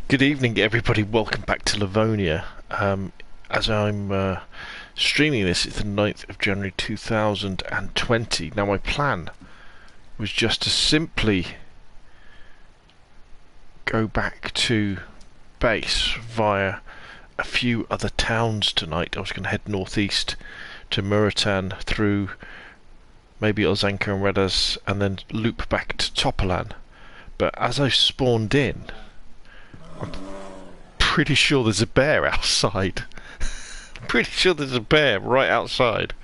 Good evening, everybody. Welcome back to Livonia. As I'm streaming this, it's the 9th of January 2020. Now, my plan was just to simply go back to base via a few other towns tonight. I was going to head northeast to Muratan through maybe Ozanka and Redas and then loop back to Topolan. But as I spawned in, I'm pretty sure there's a bear outside. Pretty sure there's a bear right outside.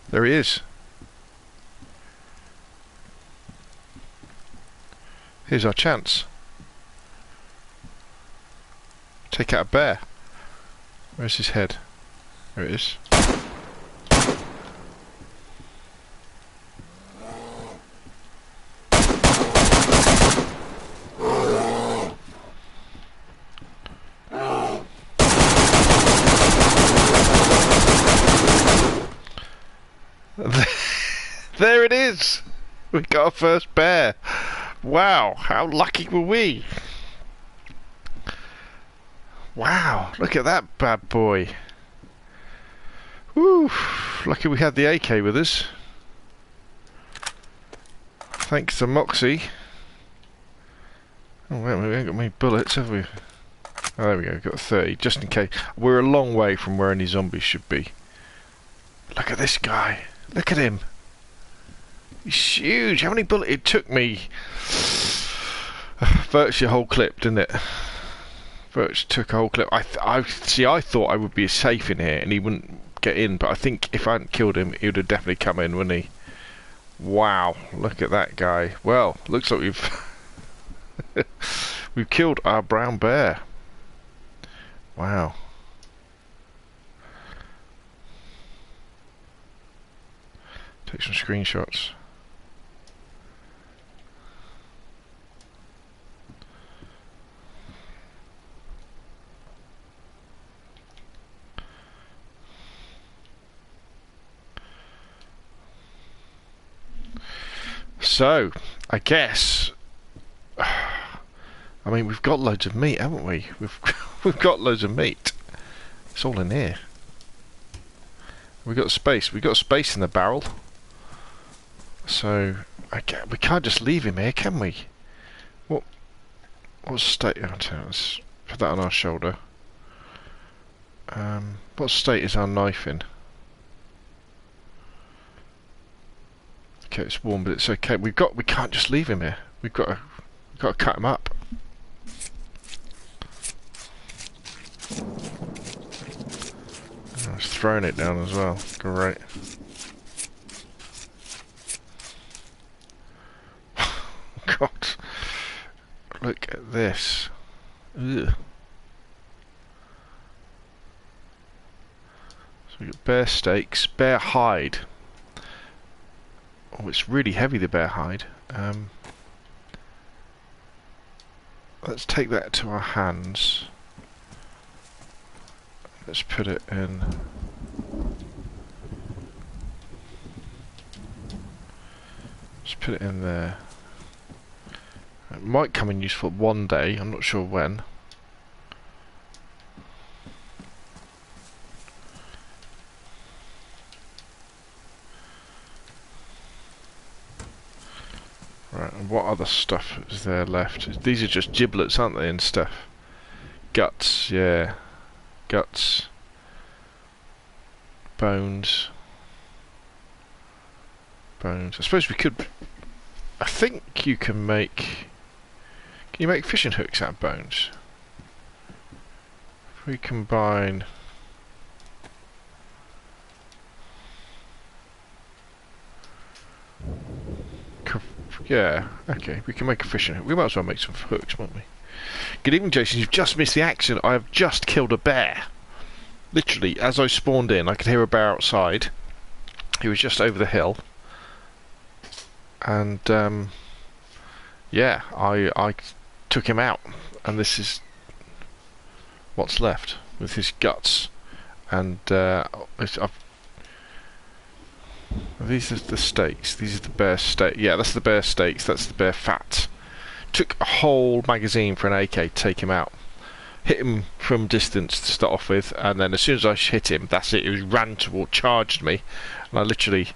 There he is. Here's our chance. Take out a bear. Where's his head? There it is. There it is! We got our first bear. Wow, how lucky were we? Wow, look at that bad boy. Woo, lucky we had the AK with us. Thanks to Moxie. Oh wait, we ain't got many bullets, have we? Oh, there we go, we've got 30, just in case. We're a long way from where any zombies should be. Look at this guy. Look at him. He's huge. How many bullets? It took me virtually a whole clip, didn't it? Virtually took a whole clip. I thought I would be safe in here and he wouldn't get in, but I think if I hadn't killed him, he would have definitely come in, wouldn't he? Wow, look at that guy. Well, looks like we've killed our brown bear. Wow. Take some screenshots. So, I guess, I mean, we've got loads of meat, haven't we? We've got loads of meat. It's all in here. We've got space. We've got space in the barrel. So, we can't just leave him here, can we? What state? Let's put that on our shoulder. What state is our knife in? Okay, it's warm, but it's okay. We can't just leave him here. We've got to cut him up. I was throwing it down as well. Great. God, look at this. Ugh. So we got bear steaks, bear hide. Oh, it's really heavy, the bear hide. Let's take that to our hands. Let's put it in. Let's put it in there. It might come in useful one day, I'm not sure when. Right, and what other stuff is there left? These are just giblets, aren't they, and stuff? Guts, yeah. Guts. Bones. Bones. I suppose we could... I think you can make... Can you make fishing hooks out of bones? If we combine... Yeah, okay, we can make a fishing hook. We might as well make some hooks, won't we? Good evening, Jason. You've just missed the action. I have just killed a bear. Literally, as I spawned in, I could hear a bear outside. He was just over the hill. And yeah, I took him out, and this is what's left with his guts. And these are the steaks. These are the bear steak. Yeah, that's the bear steaks. That's the bear fat. Took a whole magazine for an AK to take him out. Hit him from distance to start off with, and then as soon as I hit him, that's it. He ran toward, charged me, and I literally.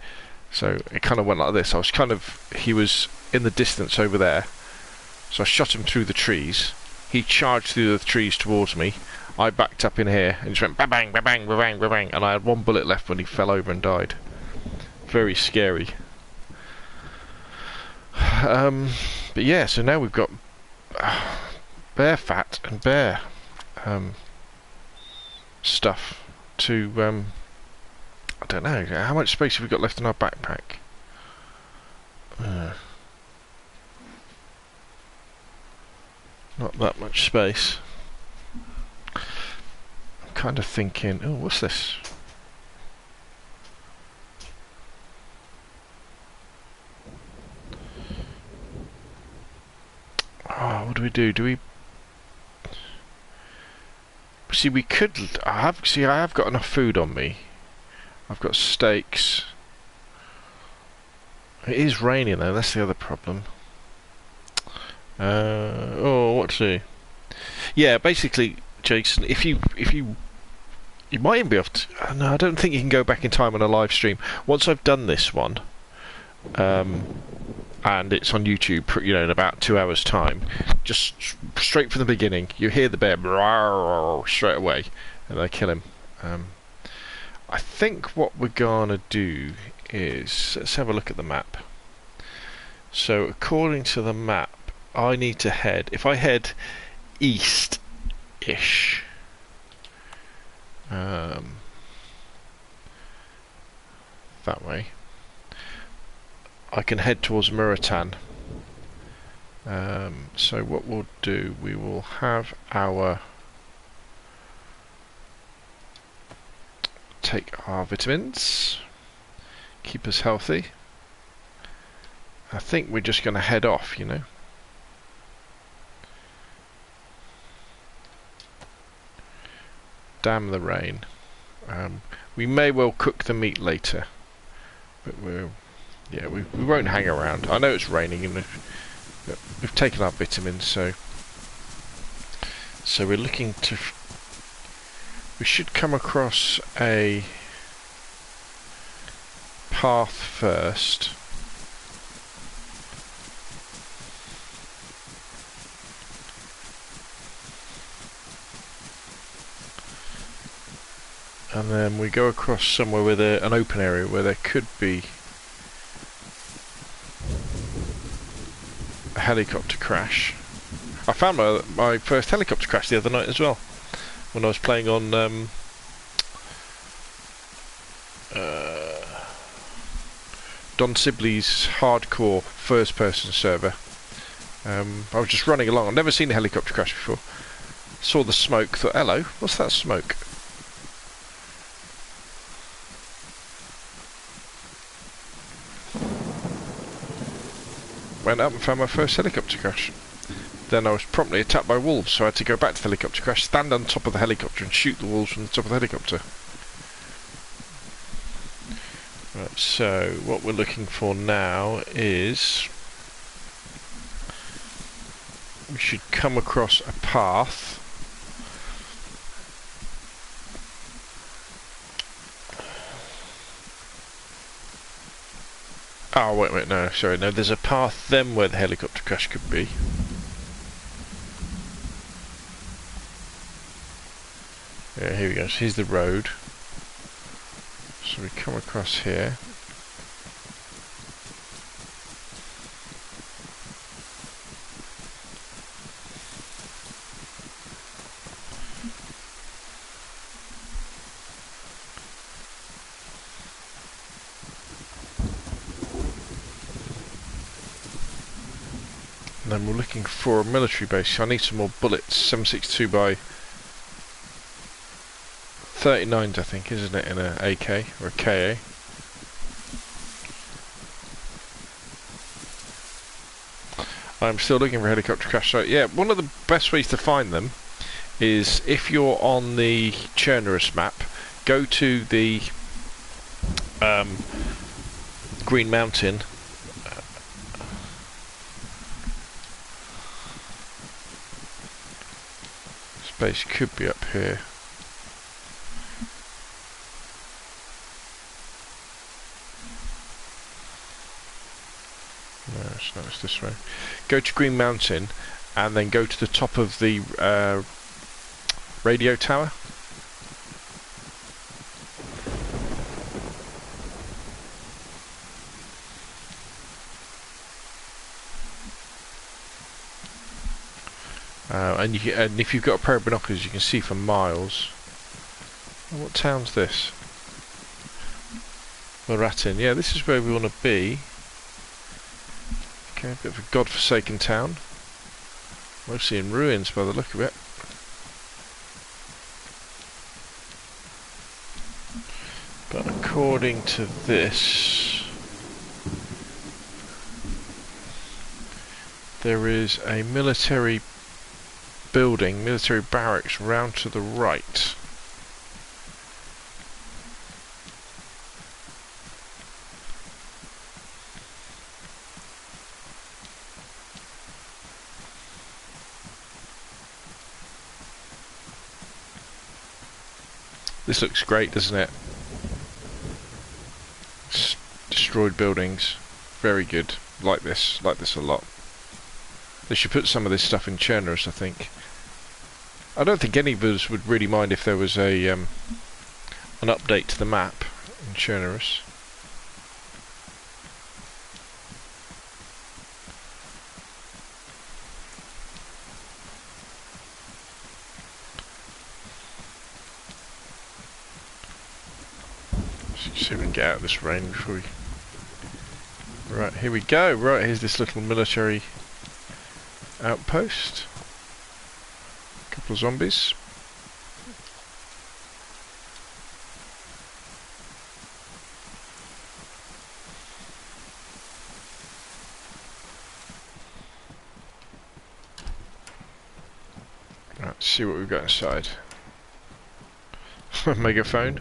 So it kind of went like this. He was in the distance over there, so I shot him through the trees. He charged through the trees towards me. I backed up in here and just went ba bang, ba bang, ba bang, ba bang, and I had one bullet left when he fell over and died. Very scary. But yeah, so now we've got bear fat and bear stuff to. I don't know, how much space have we got left in our backpack? Not that much space. I'm kind of thinking, oh, what's this? Oh, what do we do? Do we... See, we could... I have got enough food on me. I've got steaks. It is raining though, that's the other problem. Oh, what to do? Yeah, basically, Jason, if you might even be able to... No, I don't think you can go back in time on a live stream. Once I've done this one, and it's on YouTube, in about 2 hours' time, just straight from the beginning, you hear the bear straight away, and they kill him. I think what we're gonna do is, let's have a look at the map. So according to the map, I need to head, if I head east-ish, that way, I can head towards Muratan. So what we'll do, we will have our... take our vitamins, keep us healthy. I think we're just going to head off, Damn the rain. We may well cook the meat later, but we won't hang around. I know it's raining, and we've taken our vitamins, so we're looking to... We should come across a path first. And then we go across somewhere with an open area where there could be a helicopter crash. I found my first helicopter crash the other night as well, when I was playing on Don Sibley's hardcore first-person server. I was just running along. I've never seen a helicopter crash before. Saw the smoke, thought, hello, what's that smoke? Went up and found my first helicopter crash. Then I was promptly attacked by wolves, so I had to go back to the helicopter crash, stand on top of the helicopter and shoot the wolves from the top of the helicopter. Right, so what we're looking for now is... we should come across a path. Oh, wait, no, sorry, no, there's a path then where the helicopter crash could be. Yeah, here we go, so here's the road. So we come across here. And then we're looking for a military base. I need some more bullets. 7.62 by 39s, I think, isn't it, in an AK or a KA? I'm still looking for helicopter crash. So yeah, one of the best ways to find them is if you're on the Chernerus map, go to the Green Mountain. Space could be up here. No, it's not. It's this way. Go to Green Mountain, and then go to the top of the radio tower. And if you've got a pair of binoculars, you can see for miles. Oh, what town's this? Maratin. Yeah, this is where we want to be. Okay, a bit of a godforsaken town. Mostly in ruins by the look of it. But according to this, there is a military building, military barracks round to the right. This looks great, doesn't it? Destroyed buildings. Very good. Like this a lot. They should put some of this stuff in Chernerus, I think. I don't think any of us would really mind if there was a an update to the map in Chernerus. Let's see if we can get out of this rain before we... Right, here we go. Right, here's this little military outpost. A couple of zombies. Right, let's see what we've got inside. Megaphone.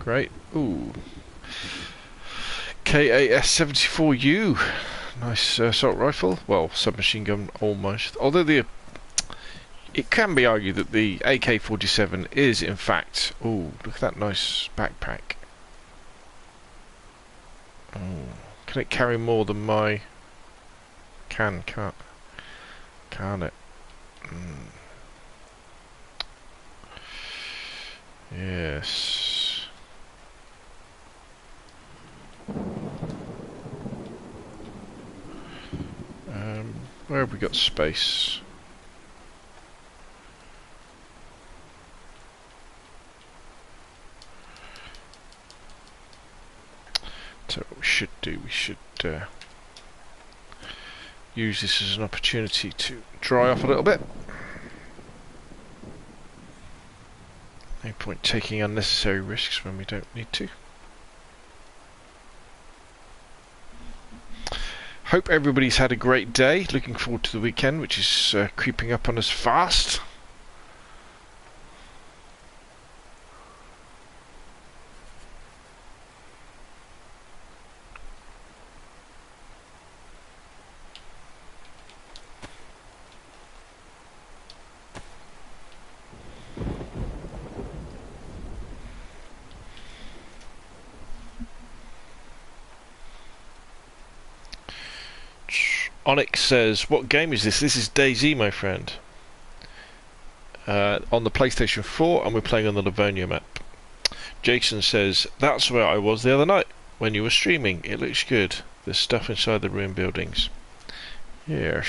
Great. Ooh. KAS-74U. Nice assault rifle. Well, submachine gun almost. Although it can be argued that the AK-47 is in fact... Ooh, look at that nice backpack. Oh, can it carry more than my... Can't it? Yes. Where have we got space? So what we should do, we should use this as an opportunity to dry off a little bit. No point taking unnecessary risks when we don't need to. Hope everybody's had a great day. Looking forward to the weekend, which is creeping up on us fast. Onyx says, what game is this? This is DayZ, my friend. On the PlayStation 4, and we're playing on the Livonia map. Jason says, that's where I was the other night, when you were streaming. It looks good. There's stuff inside the ruined buildings. Yes.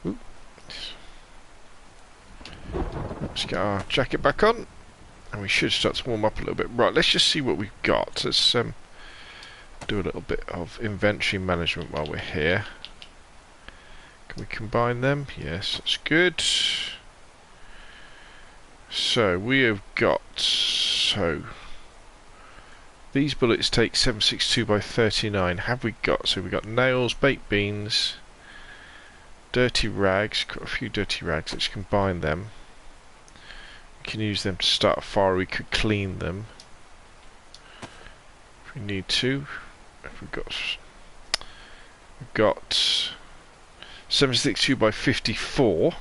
Ooh. Let's get our jacket back on. And we should start to warm up a little bit. Right, let's just see what we've got. Let's do a little bit of inventory management while we're here. Can we combine them? Yes, that's good. So we have got These bullets take 762 by 39. Have we got? So we got nails, baked beans, dirty rags. Got a few dirty rags. Let's combine them. We can use them to start a fire. We could clean them if we need to. If we've got 762 by 54,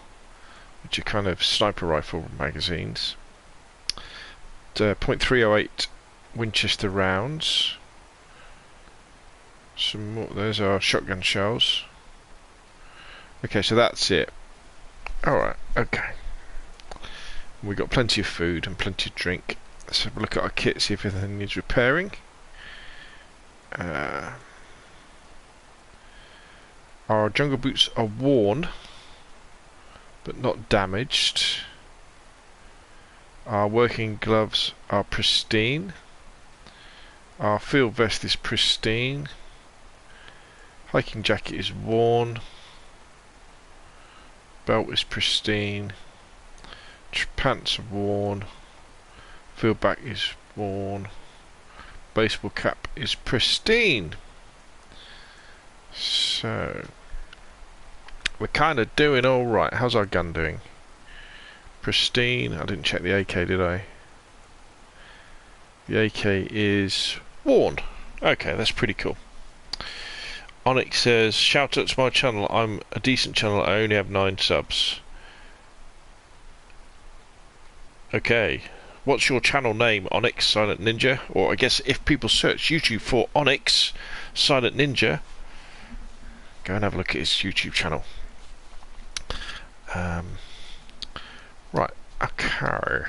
which are kind of sniper rifle magazines. .308 Winchester rounds. Some more. Those are shotgun shells. Okay, so that's it. Alright, okay. We've got plenty of food and plenty of drink. Let's have a look at our kit, see if anything needs repairing. Our jungle boots are worn, but not damaged. Our working gloves are pristine. Our field vest is pristine. Hiking jacket is worn. Belt is pristine. Pants are worn. Field back is worn. Baseball cap is pristine. So we're kind of doing all right. How's our gun doing? Pristine. I didn't check the AK, did I? The AK is worn. Okay, that's pretty cool. Onyx says, shout out to my channel. I'm a decent channel. I only have 9 subs. Okay. What's your channel name? Onyx Silent Ninja? Or I guess if people search YouTube for Onyx Silent Ninja, go and have a look at his YouTube channel. Right, okay.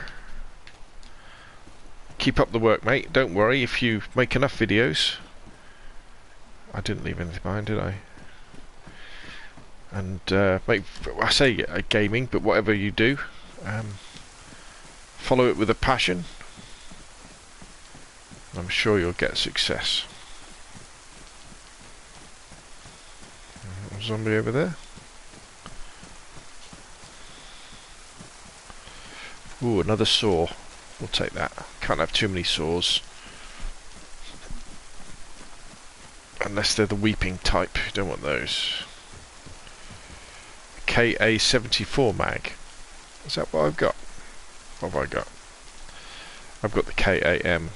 Keep up the work, mate. Don't worry if you make enough videos. I didn't leave anything behind, did I? And I say gaming, but whatever you do, follow it with a passion. I'm sure you'll get success. Zombie over there. Ooh, another saw. We'll take that. Can't have too many saws. Unless they're the weeping type. Don't want those. KA-74 mag. Is that what I've got? What have I got? I've got the KAM.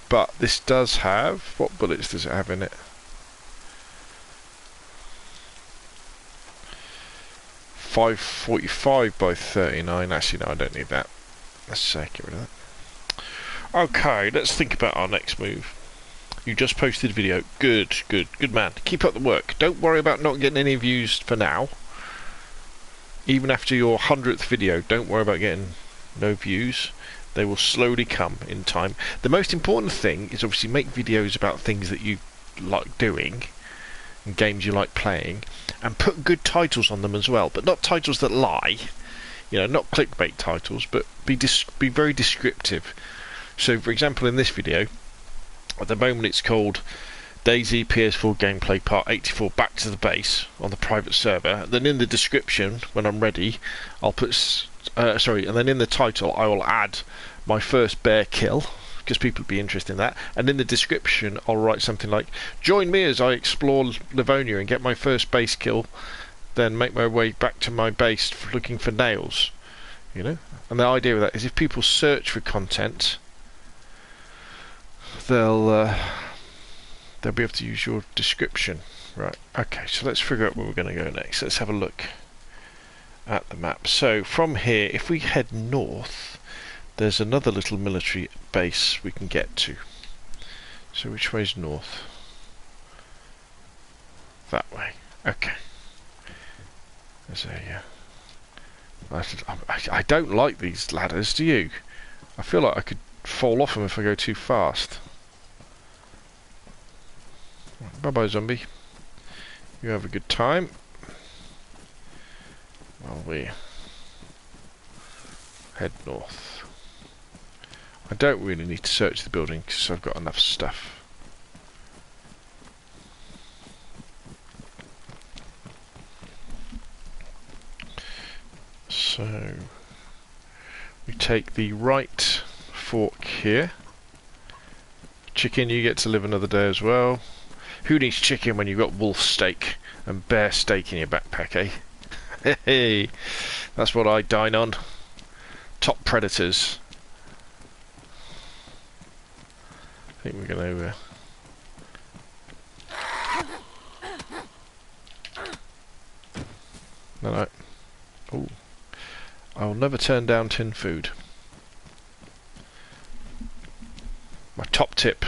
But this does have... What bullets does it have in it? 545 by 39. Actually, no, I don't need that. Let's get rid of that. Okay, let's think about our next move. You just posted a video. Good man. Keep up the work. Don't worry about not getting any views for now. Even after your 100th video, don't worry about getting no views. They will slowly come in time. The most important thing is obviously make videos about things that you like doing and games you like playing, and put good titles on them as well, but not titles that lie. You know, not clickbait titles, but be very descriptive. So, for example, in this video, at the moment it's called DayZ PS4 Gameplay Part 84 Back to the Base on the private server. Then in the description, when I'm ready, I'll put... and then in the title I will add my first bear kill, because people would be interested in that. And in the description I'll write something like, join me as I explore Livonia and get my first base kill, then make my way back to my base looking for nails. You know? And the idea of that is if people search for content, they'll be able to use your description. Right, okay, so let's figure out where we're going to go next. Let's have a look at the map. So from here, if we head north, there's another little military base we can get to. So which way's north? That way. Okay. There's a... I don't like these ladders, do you? I feel like I could fall off them if I go too fast. Bye bye, zombie. You have a good time. While we head north. I don't really need to search the building because I've got enough stuff. So we take the right fork here, Chicken, you get to live another day as well. Who needs chicken when you've got wolf steak and bear steak in your backpack, eh? Hey, that's what I dine on. Top predators. I think we're going to... No. Ooh. I'll never turn down tin food. My top tip.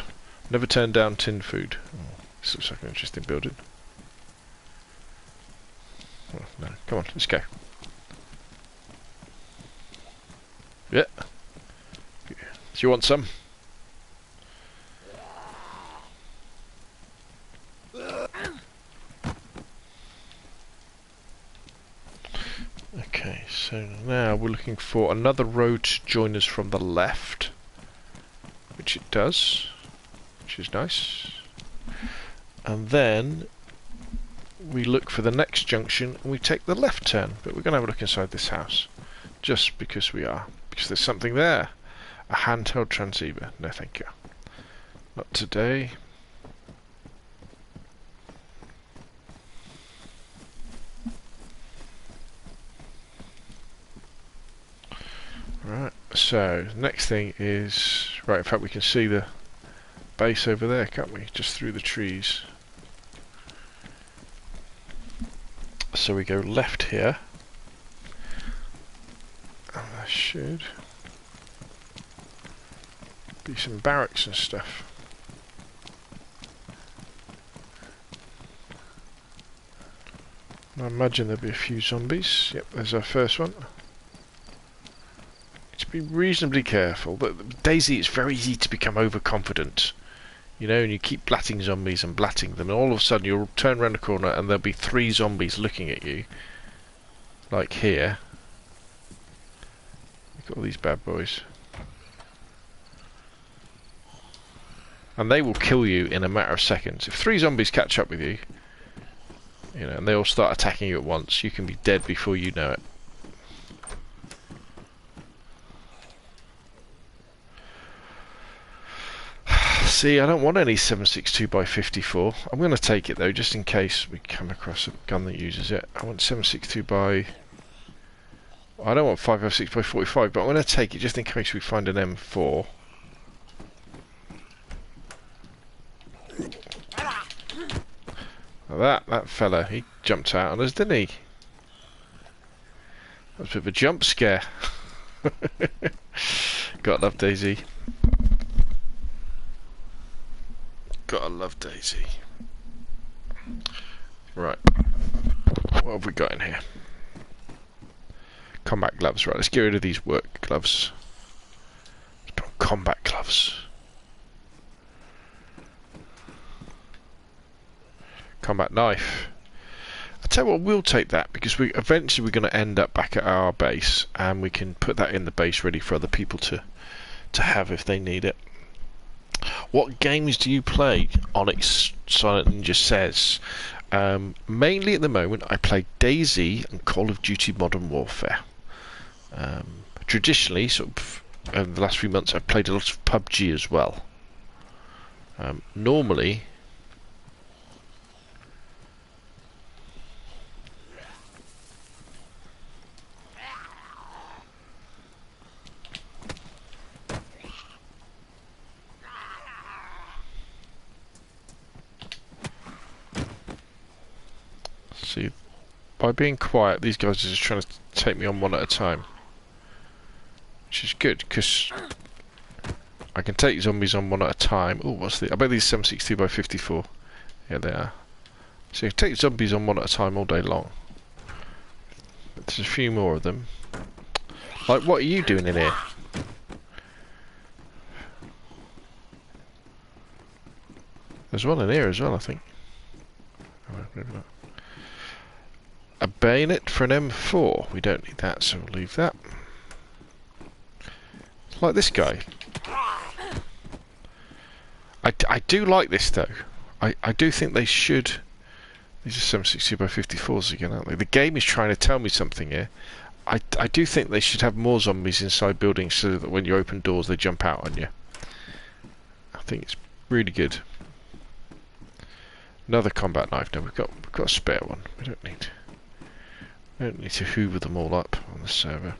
Never turn down tin food. Oh, this looks like an interesting building. Oh, no. Come on, let's go. Yeah. Do you want some? Okay, so now we're looking for another road to join us from the left. Which it does. Which is nice. And then we look for the next junction and we take the left turn. But we're going to have a look inside this house. Just because we are. Because there's something there. A handheld transceiver. No thank you. Not today. Right, so next thing is... Right, in fact we can see the base over there, can't we? Just through the trees. So we go left here. And there should be some barracks and stuff. I imagine there'll be a few zombies. Yep, there's our first one. Be reasonably careful, but DayZ, it's very easy to become overconfident, you know, and you keep blatting zombies and blatting them, and all of a sudden you'll turn around the corner and there'll be 3 zombies looking at you, like here. Look at all these bad boys, and they will kill you in a matter of seconds. If 3 zombies catch up with you, you know, and they all start attacking you at once, you can be dead before you know it. See, I don't want any 7.62 by 54. I'm going to take it though, just in case we come across a gun that uses it. I want 7.62 by... I don't want 5.56 by 45, but I'm going to take it just in case we find an M4. Now that fella, he jumped out on us, didn't he? That was a bit of a jump scare. Gotta love DayZ. Gotta love DayZ. Right. What have we got in here? Combat gloves. Right, let's get rid of these work gloves. Let's put on combat gloves. Combat knife. I tell you what, we'll take that because we eventually we're going to end up back at our base, and we can put that in the base ready for other people to have if they need it. What games do you play? Onyx Silent Ninja says. Mainly at the moment I play DayZ and Call of Duty Modern Warfare. Traditionally, sort of over the last few months, I've played a lot of PUBG as well. Normally... See, by being quiet, these guys are just trying to take me on one at a time. Which is good, because I can take zombies on one at a time. Oh, what's the... I bet these 7.62 by 54. Yeah, they are. So you can take zombies on one at a time all day long. But there's a few more of them. Like, what are you doing in here? There's one in here as well, I think. Oh, maybe not. A bayonet for an M4. We don't need that, so we'll leave that. Like this guy. I do like this though. I do think they should... These are 7.62 by 54s again, aren't they? The game is trying to tell me something here. I do think they should have more zombies inside buildings so that when you open doors they jump out on you. I think it's Really good. Another combat knife. No, we've got a spare one. We don't need to hoover them all up on the server.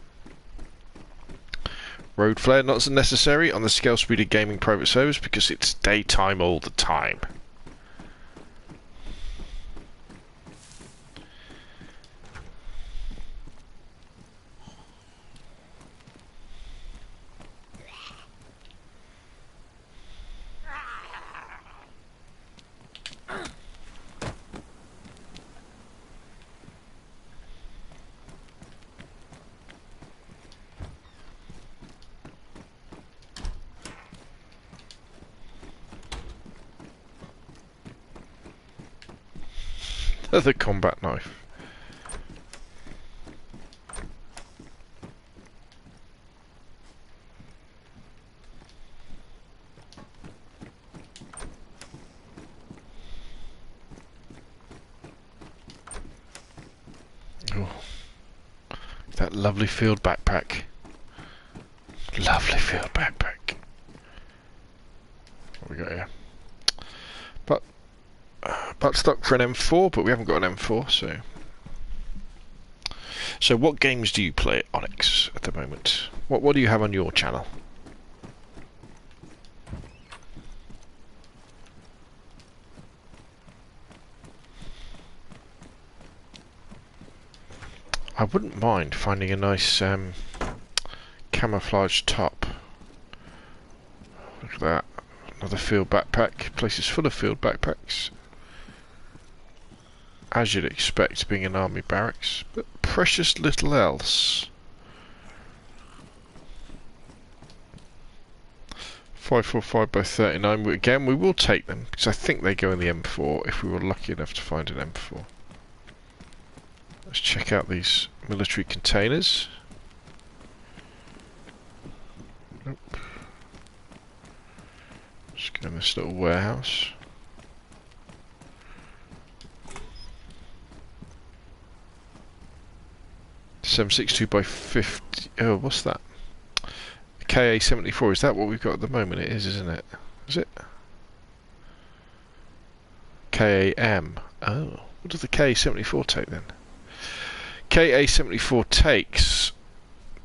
Road flare not necessary on the Scalespeeder gaming private servers because it's daytime all the time. The combat knife. Oh, that lovely field backpack. Lovely field backpack. What we got here? Butt stock for an M4, but we haven't got an M4, so... So what games do you play, Onyx, at the moment? What do you have on your channel? I wouldn't mind finding a nice camouflage top. Look at that. Another field backpack. Place is full of field backpacks. As you'd expect, being an army barracks, but precious little else. 545 by 39. Again, we will take them because I think they go in the M4 if we were lucky enough to find an M4. Let's check out these military containers. Nope. Let's go in this little warehouse. .762 by 50. Oh, what's that? KA-74. Is that what we've got at the moment? It is, isn't it? Is it? KAM. Oh, what does the KA-74 take then? KA-74 takes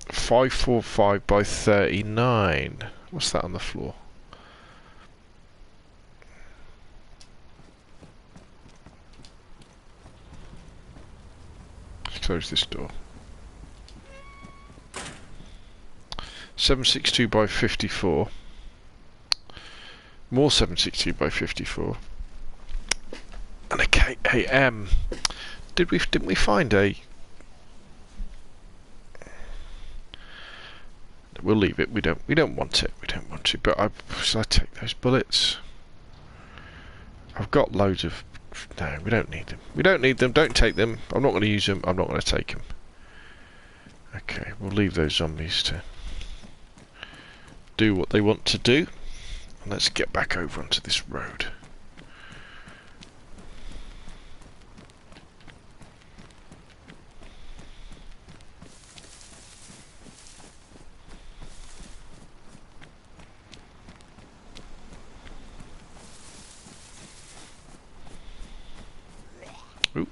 545 by 39. What's that on the floor? Let's close this door. 762 by 54. More 762 by 54. And a KAM. Didn't we find a... We'll leave it. We don't want it. We don't want to. But I take those bullets. I've got loads of... No, we don't need them. We don't need them. Don't take them. I'm not going to use them. I'm not going to take them. Okay, we'll leave those zombies to do what they want to do. And let's get back over onto this road. Ooh.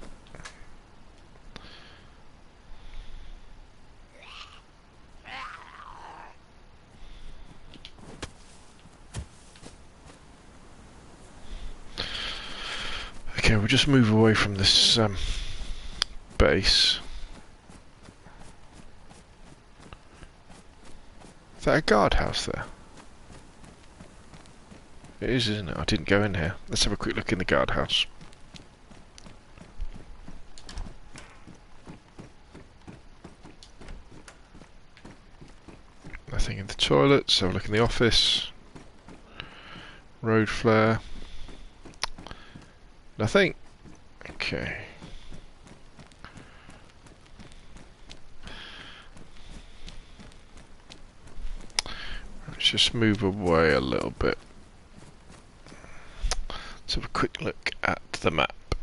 Okay, we'll just move away from this base. Is that a guardhouse there? It is, isn't it? I didn't go in here. Let's have a quick look in the guardhouse. Nothing in the toilets. Have a look in the office. Road flare. Nothing. Okay. Let's just move away a little bit. Let's have a quick look at the map.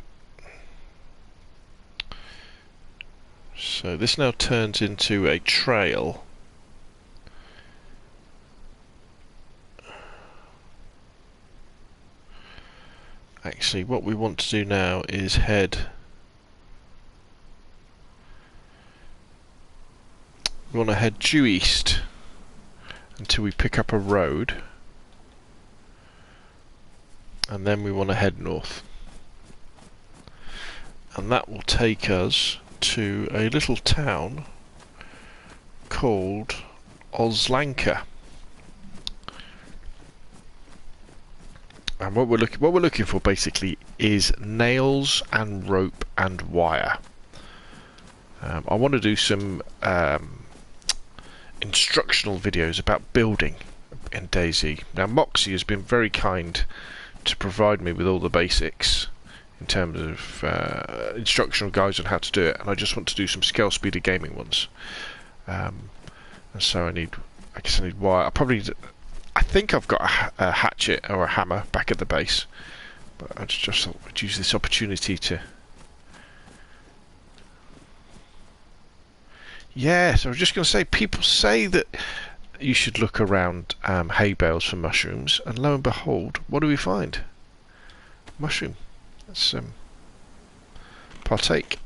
So this now turns into a trail. Actually, what we want to do now is head... We want to head due east until we pick up a road, and then we want to head north. And that will take us to a little town called Oslanka. And what we're looking for basically is nails and rope and wire. I want to do some instructional videos about building in DayZ. Now Moxie has been very kind to provide me with all the basics in terms of instructional guides on how to do it, and I just want to do some Scalespeeder gaming ones. And so I guess I need wire. I think I've got a hatchet or a hammer back at the base, but I just thought I'd use this opportunity to... Yes, I was just going to say, people say that you should look around hay bales for mushrooms, and lo and behold, what do we find? Mushroom. Let's partake.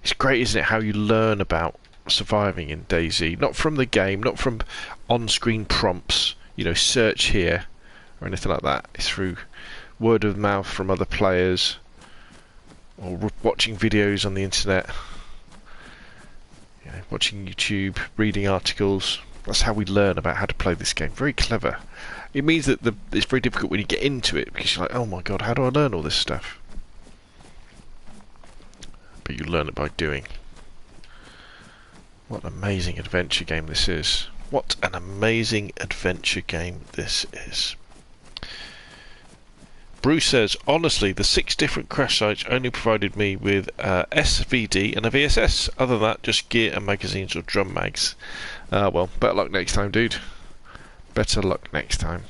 It's great, isn't it, how you learn about surviving in DayZ. Not from the game, not from on-screen prompts, you know, search here, or anything like that. It's through word of mouth from other players, or watching videos on the internet, you know, watching YouTube, reading articles. That's how we learn about how to play this game. Very clever. It means that it's very difficult when you get into it, because you're like, oh my god, how do I learn all this stuff? But you learn it by doing. What an amazing adventure game this is. What an amazing adventure game this is. Bruce says, honestly, the 6 different crash sites only provided me with SVD and a VSS. Other than that, just gear and magazines or drum mags. Well, better luck next time, dude. Better luck next time.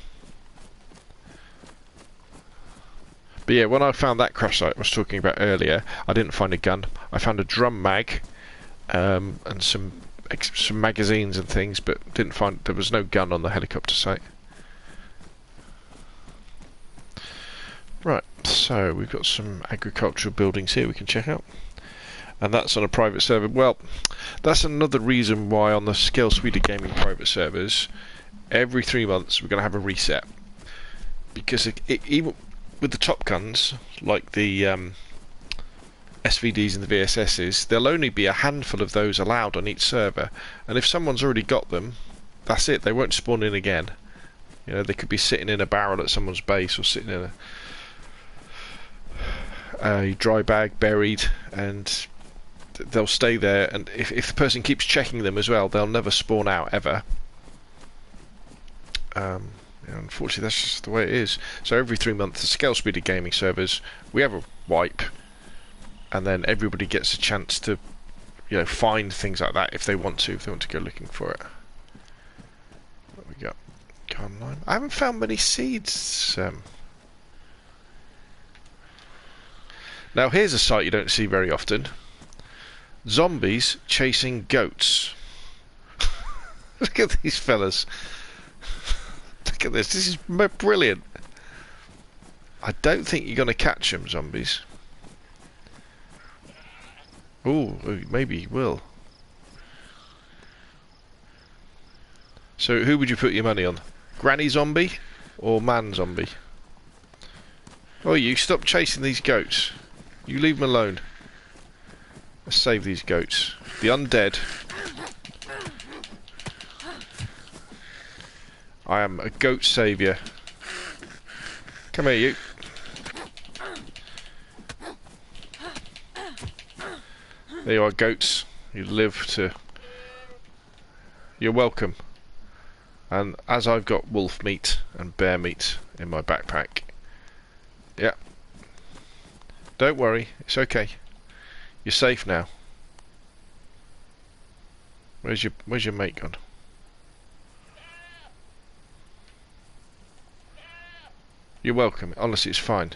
But yeah, when I found that crash site I was talking about earlier, I didn't find a gun. I found a drum mag and some magazines and things, but there was no gun on the helicopter site. Right, so we've got some agricultural buildings here we can check out. And that's on a private server. Well, that's another reason why on the Scalespeeder Gaming private servers, every 3 months we're going to have a reset. Because even with the top guns, like the SVDs and the VSSs, there'll only be a handful of those allowed on each server. And if someone's already got them, that's it, they won't spawn in again. You know, they could be sitting in a barrel at someone's base, or sitting in a dry bag buried, and they'll stay there, and if the person keeps checking them as well, they'll never spawn out ever. Unfortunately, that's just the way it is. So every 3 months, the Scalespeeder Gaming servers, we have a wipe, and then everybody gets a chance to, you know, find things like that if they want to go looking for it. What we got? Garden lime. I haven't found many seeds. Now here's a sight you don't see very often. Zombies chasing goats. Look at these fellas. Look at this. This is brilliant. I don't think you're going to catch them, zombies. Ooh, maybe you will. So who would you put your money on? Granny zombie or man zombie? Oh, you stop chasing these goats. You leave them alone. Let's save these goats. The undead. I am a goat saviour. Come here, you. There you are, goats. You live to... You're welcome. And as I've got wolf meat and bear meat in my backpack. Yeah. Don't worry, it's okay. You're safe now. Where's your mate gone? You're welcome. Honestly, it's fine.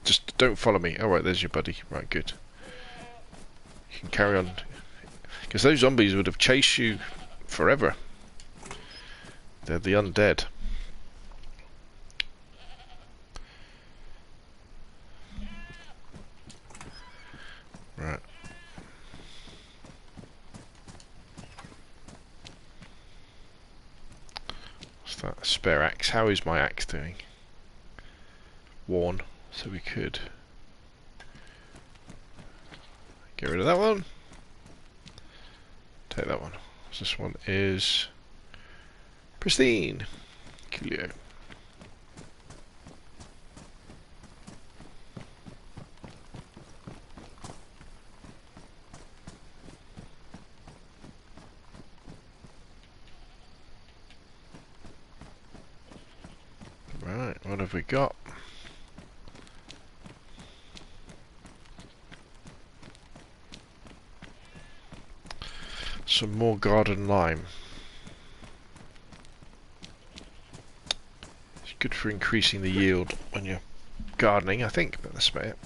Just don't follow me. Alright, there's your buddy. Right, good. You can carry on. Because those zombies would have chased you forever. They're the undead. Right. What's that? Spare axe. How is my axe doing? Worn. So we could get rid of that one. Take that one. So this one is pristine. Coolio. Right, what have we got? Some more garden lime. It's good for increasing the yield when you're gardening, I think, but that's about it.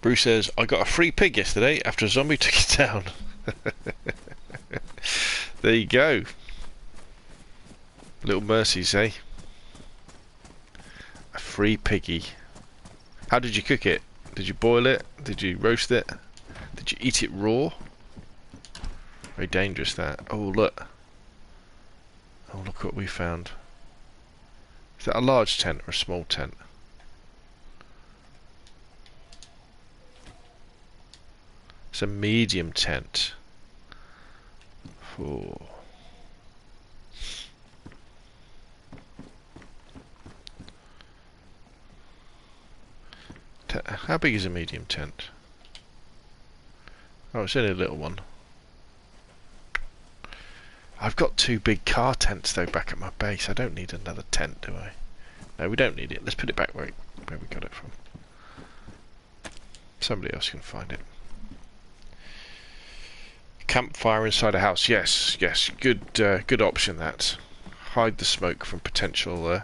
Bruce says, I got a free pig yesterday after a zombie took it down. There you go. Little mercies, eh? A free piggy. How did you cook it? Did you boil it? Did you roast it? Did you eat it raw? Very dangerous, that. Oh, look. Oh, look what we found. Is that a large tent or a small tent? It's a medium tent. Oh. How big is a medium tent? Oh, it's only a little one. I've got 2 big car tents though back at my base. I don't need another tent, do I? No, we don't need it. Let's put it back where we got it from. Somebody else can find it. Campfire inside a house. Yes, yes. Good option, that. Hide the smoke from potential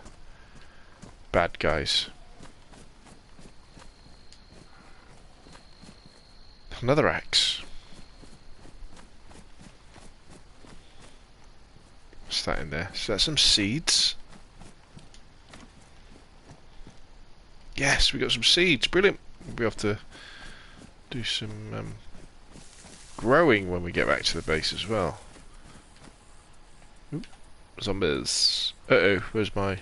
bad guys. Another axe. What's that in there? Is that some seeds? Yes, we got some seeds. Brilliant. We'll be able to do some growing when we get back to the base as well. Oop, zombies. Uh-oh, where's my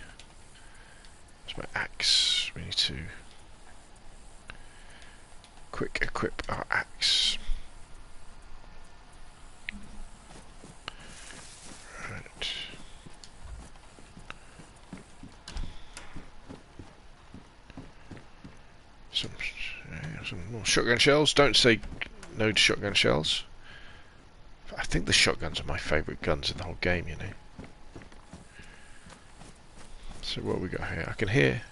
axe? We need to quick equip our axe. Right. Some more shotgun shells. Don't say no to shotgun shells. I think the shotguns are my favourite guns in the whole game, you know. So what we got here? I can hear.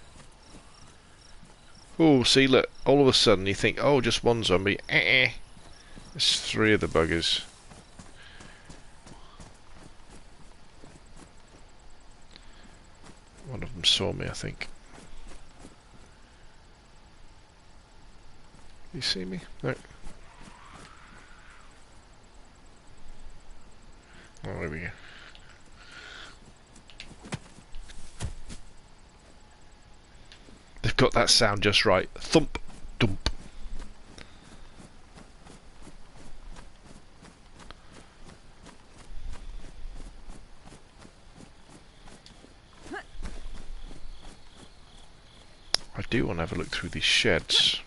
Oh, see, look. All of a sudden you think, oh, just one zombie. There's 3 of the buggers. One of them saw me, I think. You see me? No. Oh, there we go. They've got that sound just right. Thump, dump. I do want to have a look through these sheds.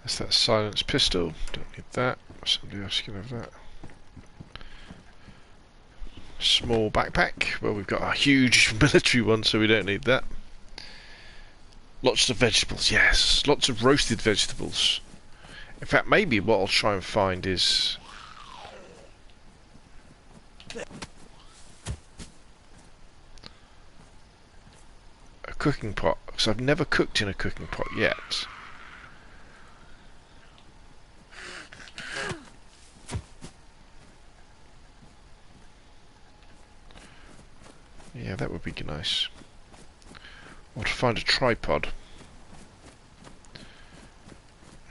That's that silenced pistol. Don't need that. Somebody else can have that. Small backpack. Well, we've got a huge military one, so we don't need that. Lots of vegetables, yes. Lots of roasted vegetables. In fact, maybe what I'll try and find is... a cooking pot, because I've never cooked in a cooking pot yet. Yeah, that would be nice. Or to find a tripod.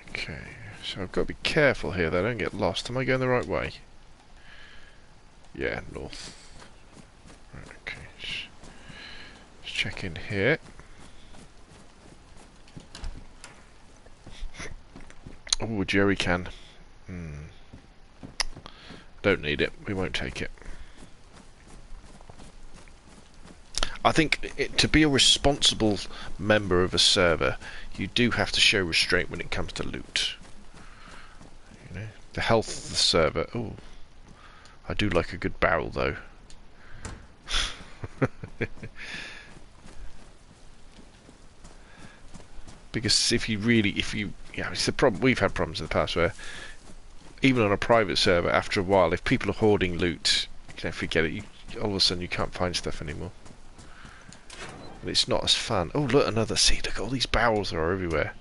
Okay, so I've got to be careful here that I don't get lost. Am I going the right way? Yeah, north. Right, okay. Let's check in here. Oh, a jerry can. Don't need it. We won't take it. I think to be a responsible member of a server, you do have to show restraint when it comes to loot. You know, the health of the server. Oh, I do like a good barrel though. Because if you, yeah, it's the problem. We've had problems in the past where, even on a private server, after a while, if people are hoarding loot, you know, forget it. All of a sudden, you can't find stuff anymore. It's not as fun. Oh, look, another seed. Look, all these barrels are everywhere.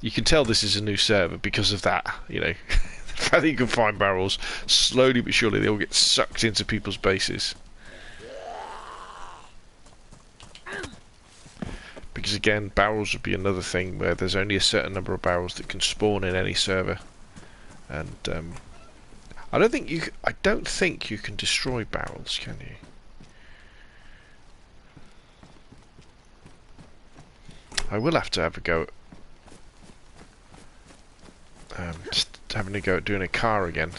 You can tell this is a new server because of that, you know. The fact that you can find barrels, slowly but surely they all get sucked into people's bases. Because again, barrels would be another thing where there's only a certain number of barrels that can spawn in any server. And I don't think you can destroy barrels, can you? I will have to have a go at just having a go at doing a car again.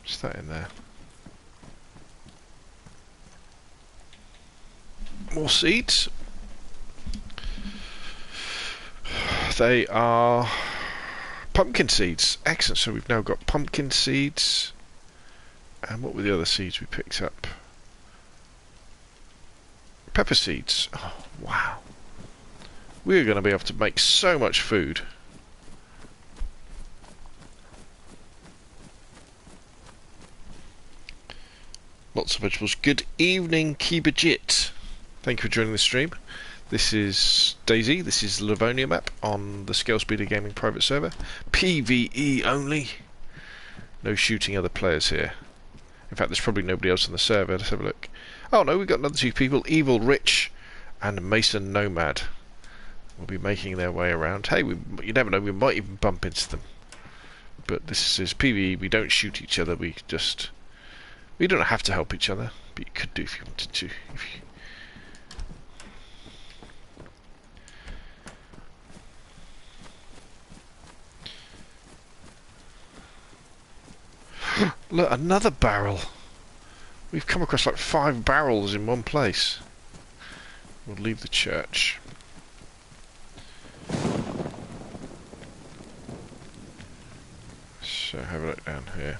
What's that in there? More seeds. They are pumpkin seeds. Excellent. So we've now got pumpkin seeds. And what were the other seeds we picked up? Pepper seeds. Oh, wow. We're going to be able to make so much food. Lots of vegetables. Good evening, Kibajit. Thank you for joining the stream. This is DayZ. This is the Livonia map on the Scalespeeder Gaming private server. PvE only. No shooting other players here. In fact, there's probably nobody else on the server. Let's have a look. Oh no, we've got another two people. Evil Rich and Mason Nomad will be making their way around. Hey, you never know, we might even bump into them. But this is PvE. We don't shoot each other. We don't have to help each other. But you could do if you wanted to. Look, another barrel. We've come across like 5 barrels in one place. We'll leave the church. So have a look down here.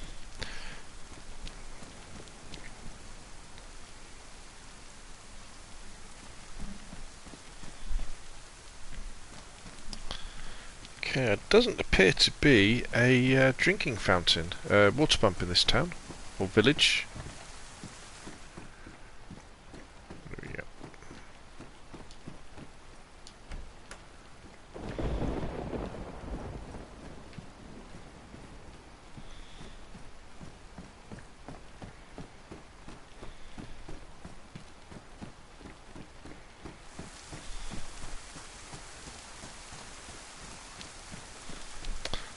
Okay, it doesn't appear to be a drinking fountain, water pump in this town, or village. There we go.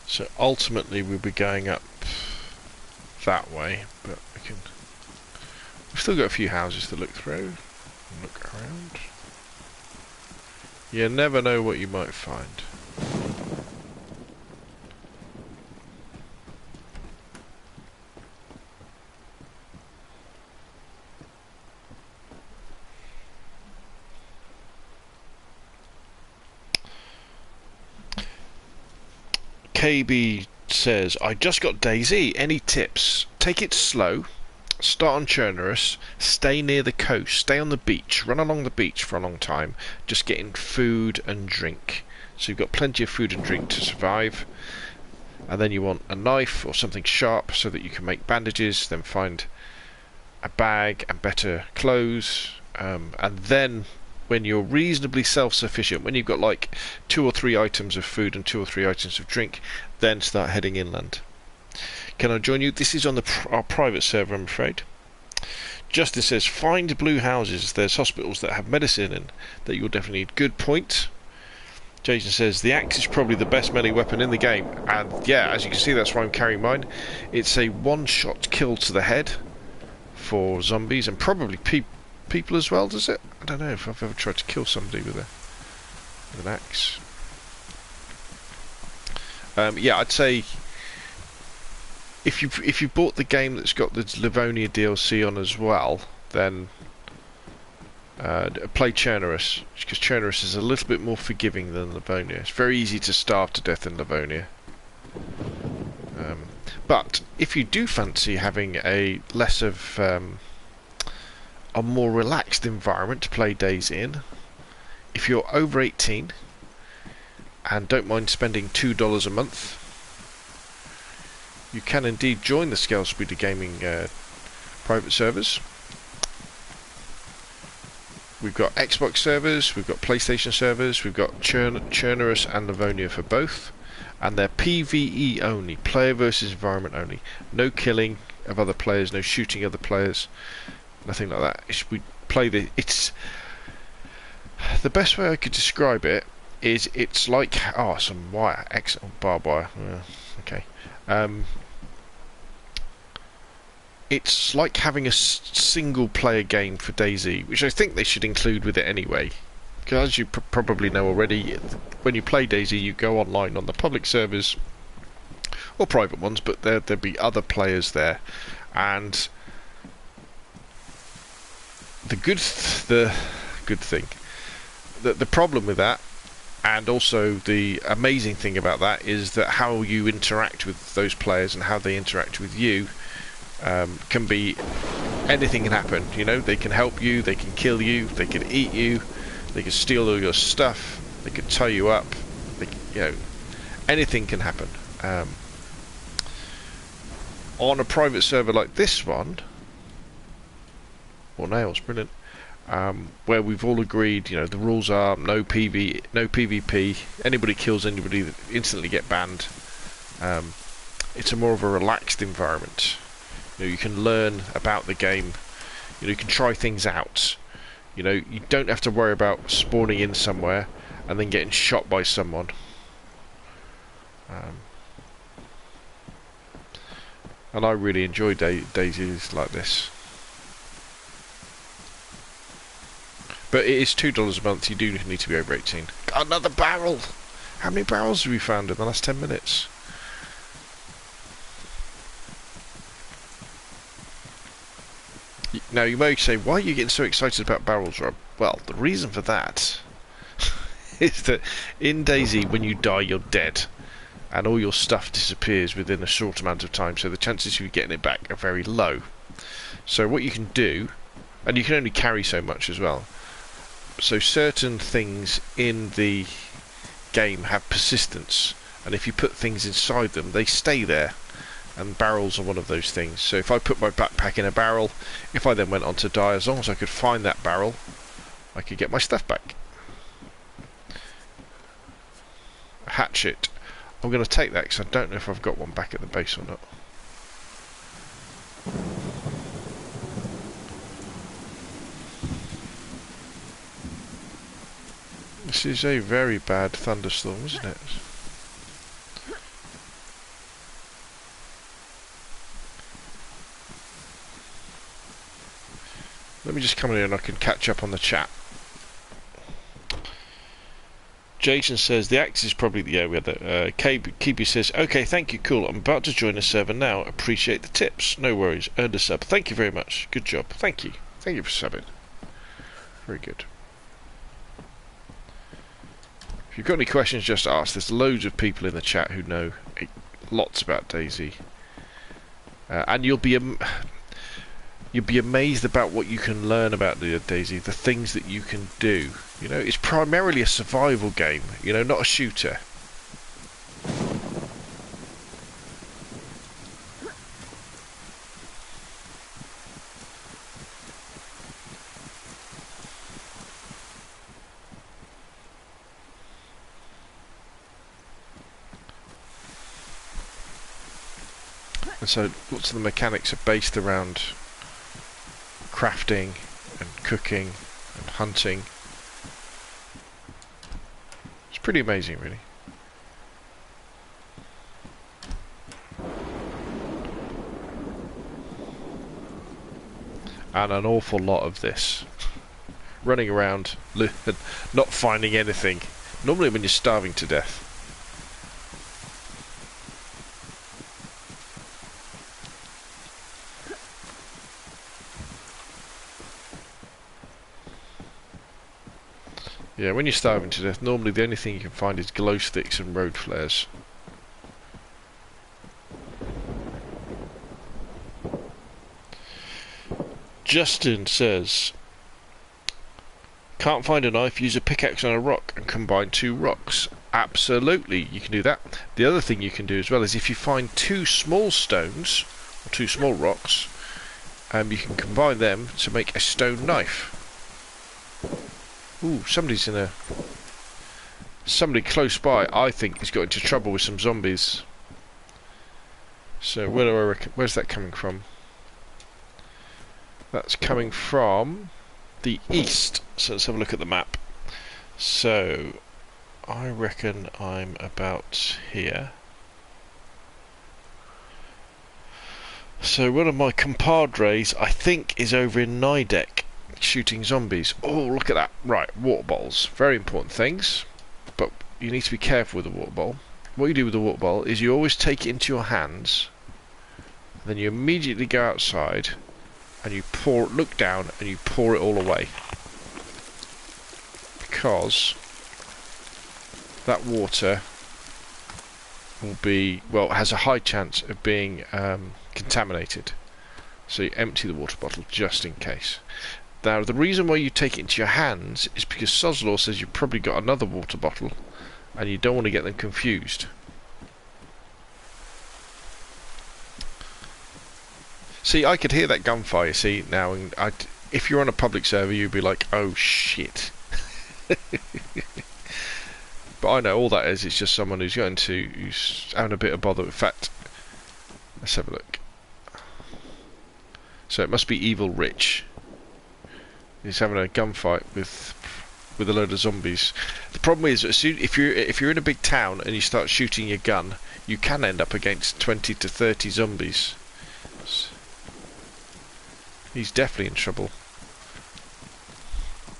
So ultimately we'll be going up that way, but we've still got a few houses to look through and look around. You never know what you might find. KB says, I just got DayZ. Any tips? Take it slow. Start on Churnerous. Stay near the coast. Stay on the beach. Run along the beach for a long time. Just getting food and drink. So you've got plenty of food and drink to survive. And then you want a knife or something sharp so that you can make bandages. Then find a bag and better clothes. And then when you're reasonably self-sufficient, when you've got like 2 or 3 items of food and 2 or 3 items of drink, then start heading inland. Can I join you? This is on our private server, I'm afraid. Justin says, find blue houses. There's hospitals that have medicine in that you'll definitely need. Good point. Jason says, the axe is probably the best melee weapon in the game. And yeah, as you can see, that's why I'm carrying mine. It's a one-shot kill to the head for zombies and probably people as well, does it? I don't know if I've ever tried to kill somebody with an axe. Yeah, I'd say if you bought the game that's got the Livonia DLC on as well, then play Churnerous, because Churnerous is a little bit more forgiving than Livonia. It's very easy to starve to death in Livonia. But if you do fancy having a less of a more relaxed environment to play DayZ in, if you're over 18 and don't mind spending $2 a month, you can indeed join the Scalespeeder Gaming private servers. We've got Xbox servers, we've got PlayStation servers, we've got Churnerous and Livonia for both, and they're PvE only, player versus environment only. No killing of other players, no shooting other players, nothing like that. We play it's the best way I could describe it is it's like some wire, barbed wire. Okay. It's like having a single player game for DayZ, which I think they should include with it anyway. Because as you probably know already, when you play DayZ, you go online on the public servers or private ones, but there'll be other players there, and the problem with that, and also the amazing thing about that, is that how you interact with those players and how they interact with you can be, anything can happen. You know, they can help you, they can kill you, they can eat you, they can steal all your stuff, they can tie you up, anything can happen. On a private server like this one, or Nails, brilliant, where we've all agreed, the rules are no PvP, anybody kills anybody, that instantly get banned. It's a more of a relaxed environment. You can learn about the game, you can try things out. You don't have to worry about spawning in somewhere and then getting shot by someone. And I really enjoy DayZ like this. But it is $2 a month. You do need to be over 18. Another barrel! How many barrels have we found in the last 10 minutes? Now you may say, why are you getting so excited about barrels, Rob? Well, the reason for that is that in DayZ, when you die, you're dead, and all your stuff disappears within a short amount of time, so the chances of you getting it back are very low. So what you can do, and you can only carry so much as well, so certain things in the game have persistence, and if you put things inside them, they stay there. And barrels are one of those things. So if I put my backpack in a barrel, if I then went on to die, as long as I could find that barrel, I could get my stuff back. A hatchet. I'm going to take that because I don't know if I've got one back at the base or not. This is a very bad thunderstorm, isn't it? Let me just come in here and I can catch up on the chat. Jason says the axe is probably we had that. KB says, okay, thank you, cool. I'm about to join a server now. Appreciate the tips. No worries. Earned a sub. Thank you very much. Good job. Thank you. Thank you for subbing. Very good. If you've got any questions, just ask. There's loads of people in the chat who know lots about DayZ, and you'll be amazed about what you can learn about the DayZ, the things that you can do. You know, it's primarily a survival game. You know, not a shooter. And so lots of the mechanics are based around crafting and cooking and hunting. It's pretty amazing, really. And an awful lot of this. Running around, not finding anything. Normally when you're starving to death. Yeah, when you're starving to death, normally the only thing you can find is glow sticks and road flares. Justin says, can't find a knife, use a pickaxe on a rock and combine two rocks. Absolutely, you can do that. The other thing you can do as well is if you find two small stones, or two small rocks, you can combine them to make a stone knife. Ooh, somebody close by, I think, has got into trouble with some zombies. So where do I reckon? Where's that coming from? That's coming from the east. So let's have a look at the map. So I reckon I'm about here. So one of my compadres, I think, is over in Nidec, shooting zombies. Oh, look at that. Right, water bottles. Very important things. But you need to be careful with the water bottle. What you do with the water bottle is you always take it into your hands, then you immediately go outside and you look down and you pour it all away. Because that water will be, well, has a high chance of being contaminated. So you empty the water bottle just in case. Now, the reason why you take it into your hands is because Sozlaw says you've probably got another water bottle and you don't want to get them confused. See, I could hear that gunfire, see, now, and if you're on a public server, you'd be like, oh shit. But I know all that is, it's just someone who's having a bit of bother. In fact, let's have a look. So it must be Evil Rich. He's having a gunfight with a load of zombies. The problem is, if you're in a big town and you start shooting your gun, you can end up against 20 to 30 zombies. He's definitely in trouble.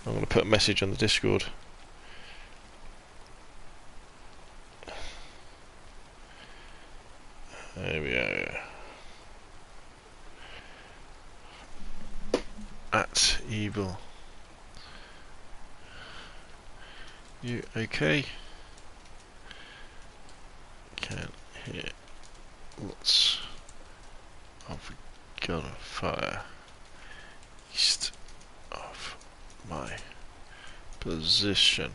I'm going to put a message on the Discord. There we go. At evil. You okay? Can hear lots of gunfire east of my position.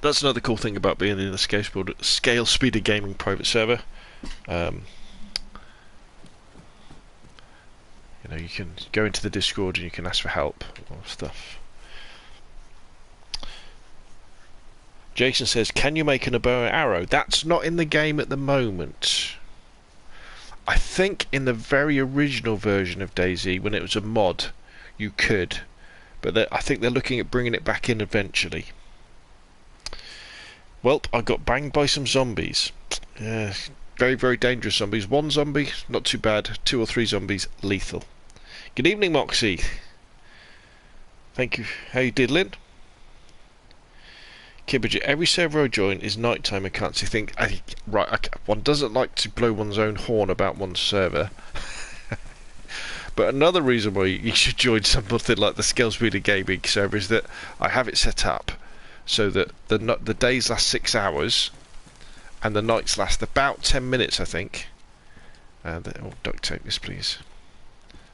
That's another cool thing about being in the Scalespeeder gaming private server. You know, you can go into the Discord and you can ask for help or stuff. Jason says, can you make a bow and arrow? That's not in the game at the moment. I think in the very original version of DayZ, when it was a mod, you could. But I think they're looking at bringing it back in eventually. Welp, I got banged by some zombies. Very, very dangerous zombies. One zombie, not too bad. 2 or 3 zombies, lethal. Good evening, Moxie. Thank you. How you diddling? Kibbergy, every server I join is nighttime. I can't see think. One doesn't like to blow one's own horn about one's server. But another reason why you should join something like the Scalespeeder gaming server is that I have it set up so that the days last 6 hours and the nights last about 10 minutes, I think. Duct tape this, please.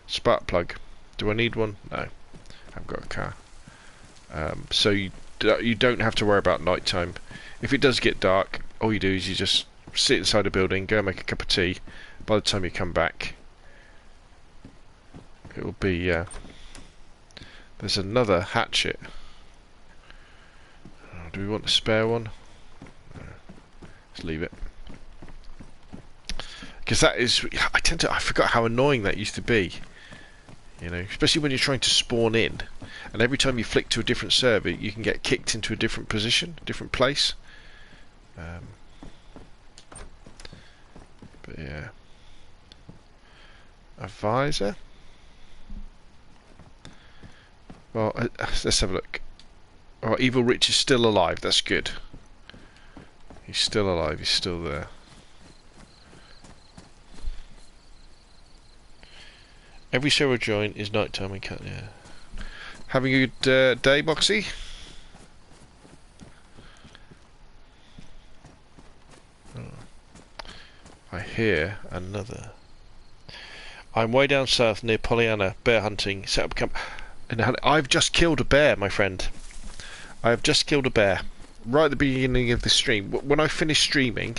Spark plug. Do I need one? No. I've got a car. So you don't have to worry about nighttime. If it does get dark, all you do is you just sit inside a building, go make a cup of tea. By the time you come back, it will be. There's another hatchet. Do we want a spare one? No. Let's leave it. Because that is, I forgot how annoying that used to be. You know, especially when you're trying to spawn in, and every time you flick to a different server, you can get kicked into a different position, different place. But yeah, a visor. Well, let's have a look. Oh, Evil Rich is still alive. That's good. He's still alive. He's still there. Every server join is nighttime. We can't. Yeah. Having a good day, Boxy? Oh. I hear another. I'm way down south near Pollyanna, bear hunting. Set up camp. And I've just killed a bear, my friend. I have just killed a bear. Right at the beginning of the stream. When I finish streaming,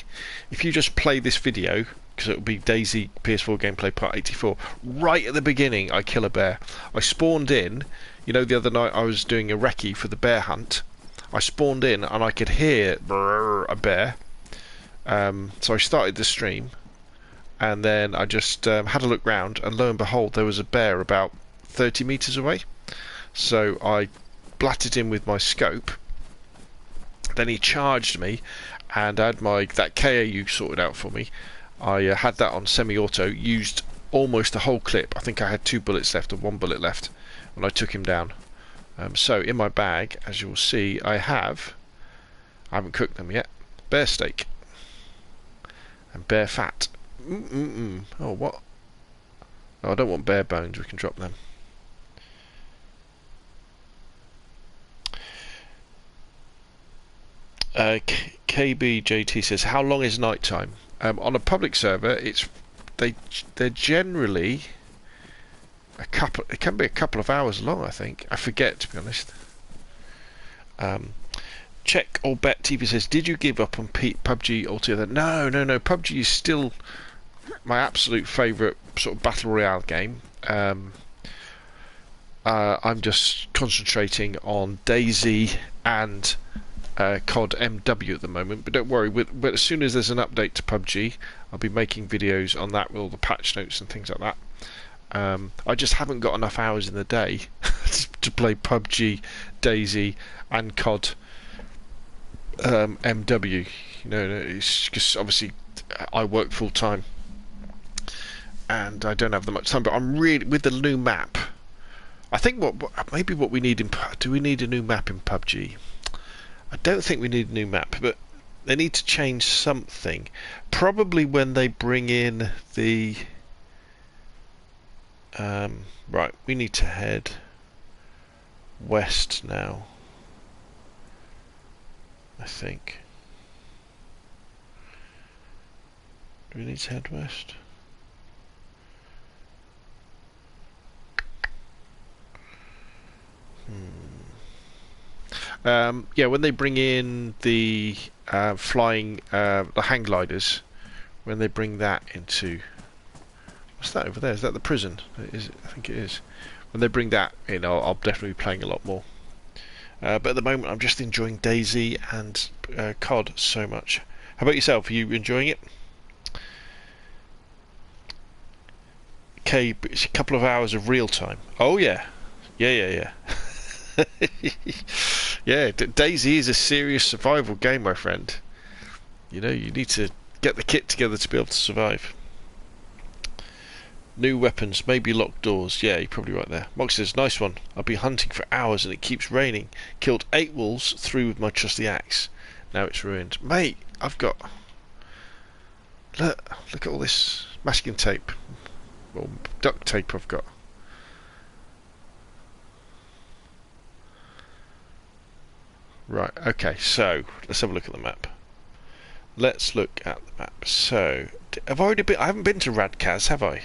if you just play this video, because it will be DayZ PS4 gameplay part 84. Right at the beginning, I kill a bear. I spawned in. You know, the other night I was doing a recce for the bear hunt. I spawned in and I could hear a bear. So I started the stream, and then I just had a look round, and lo and behold, there was a bear about 30 meters away. So I blatted him with my scope. Then he charged me, and I had that KAU sorted out for me. I had that on semi-auto, used almost the whole clip. I think I had 2 bullets left or 1 bullet left when I took him down. So in my bag, as you'll see, I haven't cooked them yet, bear steak and bear fat. Oh, what? Oh, I don't want bear bones, we can drop them. KBJT says, how long is night time? On a public server, they're generally it can be a couple of hours long, I think. I forget, to be honest. Check or Bet TV says, did you give up on PUBG altogether? No. PUBG is still my absolute favourite sort of battle royale game. I'm just concentrating on DayZ and COD MW at the moment, but don't worry, but as soon as there's an update to PUBG, I'll be making videos on that with all the patch notes and things like that. I just haven't got enough hours in the day to play PUBG, DayZ and COD MW. You know, it's just obviously I work full time and I don't have that much time, but I'm really, with the new map, I think maybe what we need do we need a new map in PUBG? I don't think we need a new map, but they need to change something. Probably when they bring in the... right, we need to head west now, I think. Do we need to head west? Yeah, when they bring in the flying, the hang gliders, when they bring that into... What's that over there? Is that the prison? I think it is. When they bring that in, I'll definitely be playing a lot more. But at the moment, I'm just enjoying DayZ and COD so much. How about yourself? Are you enjoying it? Okay, it's a couple of hours of real time. Oh yeah. Yeah. Yeah, DayZ is a serious survival game, my friend. You know, you need to get the kit together to be able to survive. New weapons, maybe locked doors. Yeah, you're probably right there. Mox says, nice one. I've been hunting for hours and it keeps raining. Killed 8 wolves through with my trusty axe. Now it's ruined. Mate, I've got... Look at all this masking tape. Or duct tape I've got. Right, okay, so let's have a look at the map. Let's look at the map. So, I've already been... I haven't been to Radkaz, have I?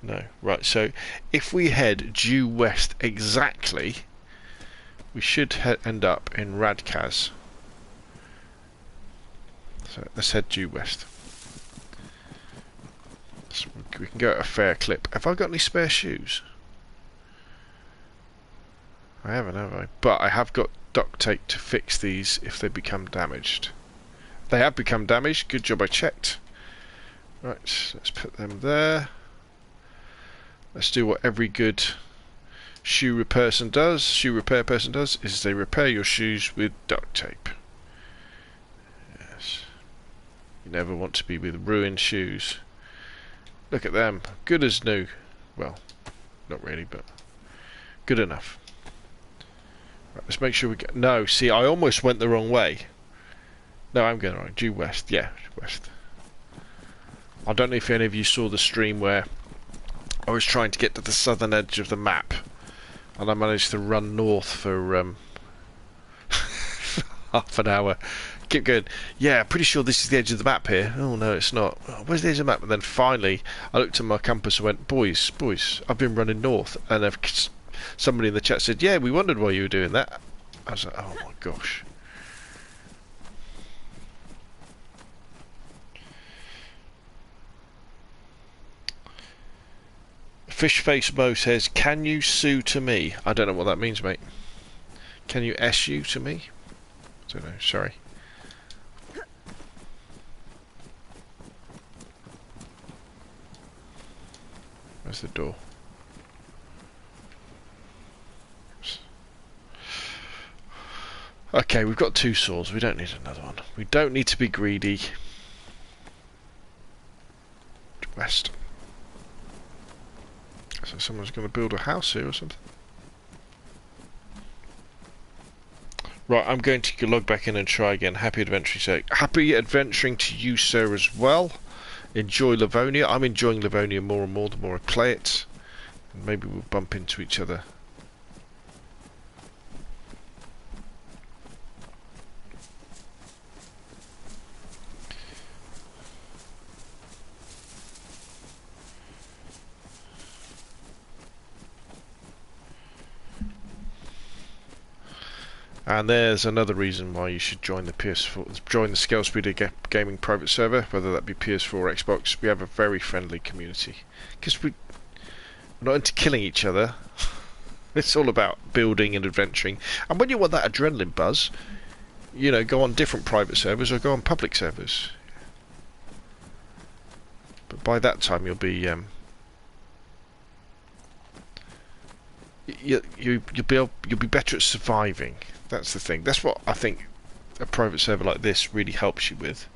No. Right, so if we head due west exactly, we should end up in Radkaz. So let's head due west. So we can go at a fair clip. Have I got any spare shoes? I haven't, have I? But I have got duct tape to fix these if they become damaged. They have become damaged. Good job I checked. Right, let's put them there. Let's do what every good shoe repair person does, is they repair your shoes with duct tape. Yes. You never want to be with ruined shoes. Look at them. Good as new. Well, not really, but good enough. Right, let's make sure we get... No, see, I almost went the wrong way. No, I'm going wrong. Due west. Yeah, west. I don't know if any of you saw the stream where I was trying to get to the southern edge of the map, and I managed to run north for half an hour. Keep going. Yeah, pretty sure this is the edge of the map here. Oh no, it's not. Oh, where's the edge of the map? And then finally, I looked at my compass and went, boys, I've been running north. And somebody in the chat said, yeah, we wondered why you were doing that. I was like, oh my gosh. Fishface Mo says, can you sue to me? I don't know what that means, mate. Can you SU to me? I don't know, sorry. Where's the door? Oops. Okay, we've got 2 swords. We don't need another one. We don't need to be greedy. West. So someone's going to build a house here or something. Right, I'm going to log back in and try again. Happy adventuring, sir. Happy adventuring to you, sir, as well. Enjoy Livonia. I'm enjoying Livonia more and more the more I play it. And maybe we'll bump into each other. And there's another reason why you should join the PS4, join the Scalespeeder gaming private server, whether that be PS4 or Xbox. We have a very friendly community because we're not into killing each other. It's all about building and adventuring. And when you want that adrenaline buzz, you know, go on different private servers or go on public servers. But by that time, you'll be you'll be better at surviving. That's the thing. That's what I think a private server like this really helps you with.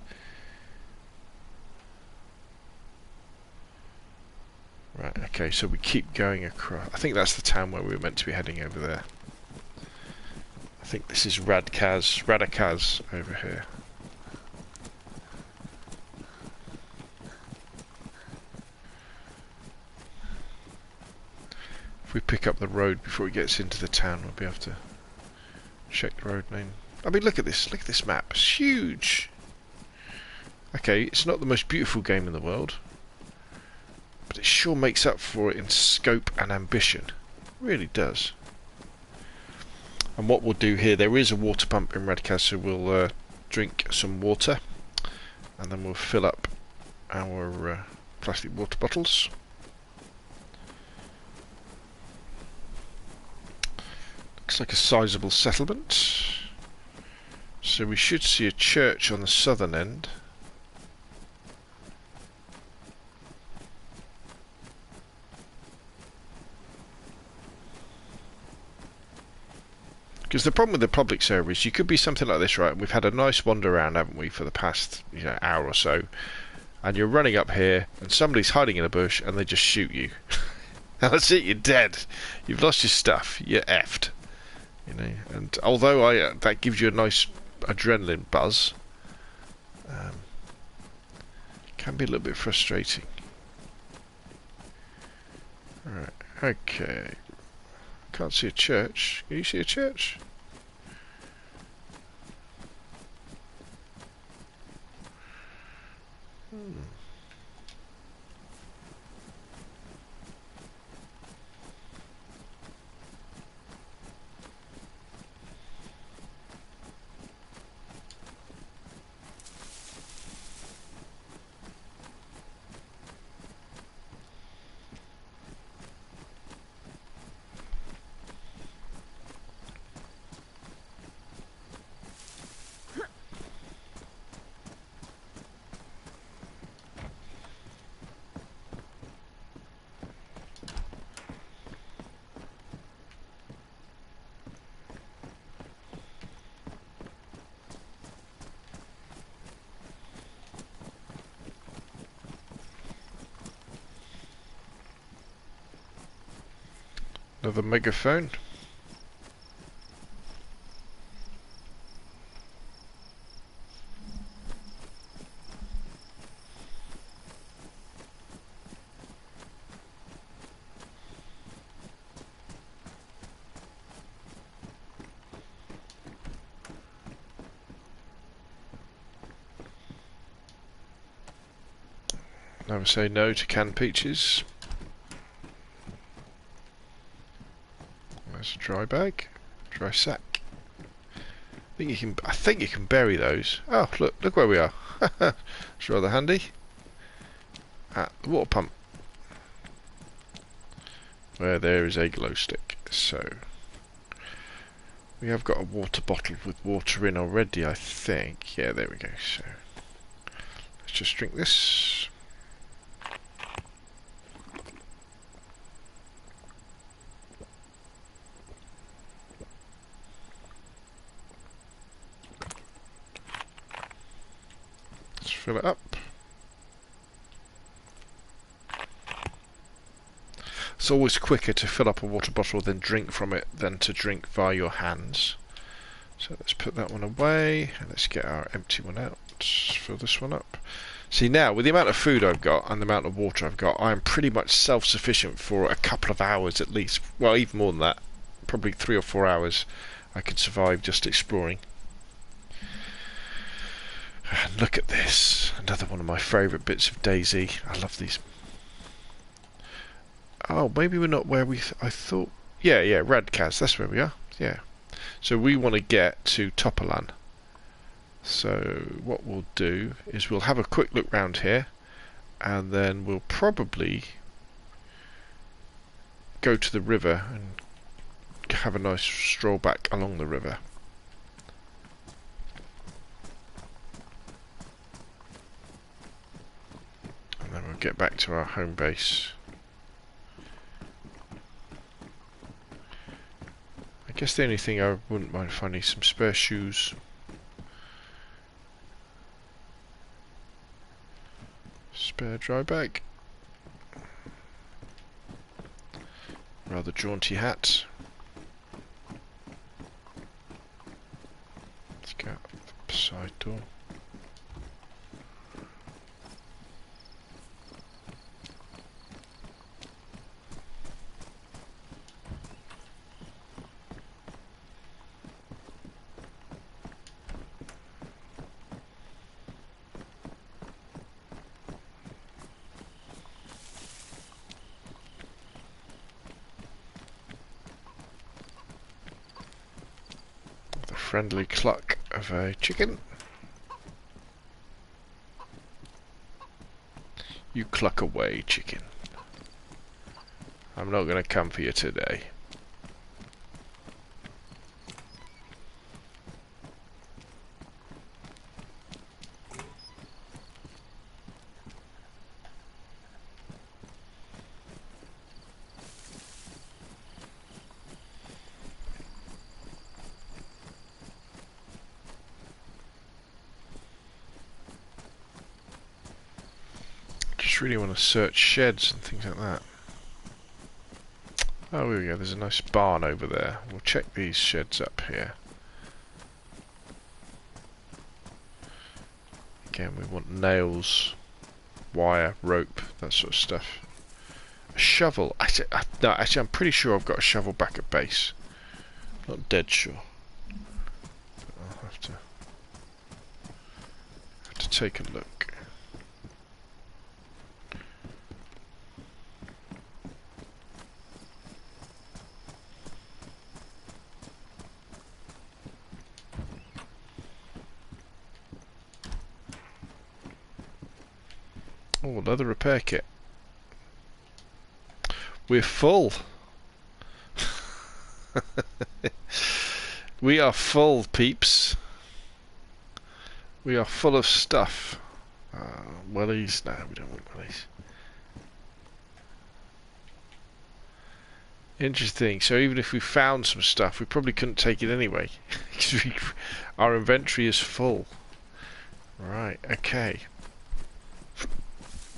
Right, okay, so we keep going across. I think that's the town where we were meant to be heading over there. I think this is Radakaz over here. If we pick up the road before it gets into the town, we'll be able to check the road name. I mean, look at this map. It's huge. Okay, it's not the most beautiful game in the world, but it sure makes up for it in scope and ambition. It really does. And what we'll do here, there is a water pump in Radkaz, so we'll drink some water, and then we'll fill up our plastic water bottles. Looks like a sizable settlement. So we should see a church on the southern end. Because the problem with the public server is you could be something like this, right? We've had a nice wander around, haven't we, for the past hour or so. and you're running up here, and somebody's hiding in a bush, and they just shoot you. That's it. You're dead. You've lost your stuff. You're effed. You know. And although that gives you a nice adrenaline buzz, it can be a little bit frustrating. Right. Okay. Can't see a church. Can you see a church? Another megaphone. Never say no to canned peaches. There's a dry bag, dry sack. I think you can bury those. Oh, look where we are. It's rather handy. At the water pump, where there is a glow stick. So we have got a water bottle with water in already, I think. Yeah, there we go. So let's just drink this. Fill it up. It's always quicker to fill up a water bottle than drink from it than to drink via your hands. So let's put that one away and let's get our empty one out. Let's fill this one up. See, now with the amount of food I've got and the amount of water I've got, I'm pretty much self-sufficient for a couple of hours at least. Well, even more than that. Probably 3 or 4 hours I could survive just exploring. And look at this, another one of my favourite bits of DayZ. I love these. Oh, maybe we're not where I thought. Yeah, Radkaz, that's where we are. Yeah. So we want to get to Topolan. So what we'll do is we'll have a quick look round here, and then we'll probably go to the river and have a nice stroll back along the river. And then we'll get back to our home base. I guess the only thing I wouldn't mind finding some spare shoes. Spare dry bag. Rather jaunty hat. Let's go out the side door. Friendly cluck of a chicken. You cluck away, chicken. I'm not gonna come for you today. just really want to search sheds and things like that. Oh, here we go. There's a nice barn over there. We'll check these sheds up here. Again, we want nails, wire, rope, that sort of stuff. A shovel. No, actually, I'm pretty sure I've got a shovel back at base. Not dead sure. But I'll have to take a look. Oh, another repair kit. We're full. We are full, peeps. We are full of stuff. Wellies? No, we don't want wellies. Interesting. So even if we found some stuff, we probably couldn't take it anyway. Because our inventory is full. Right, okay.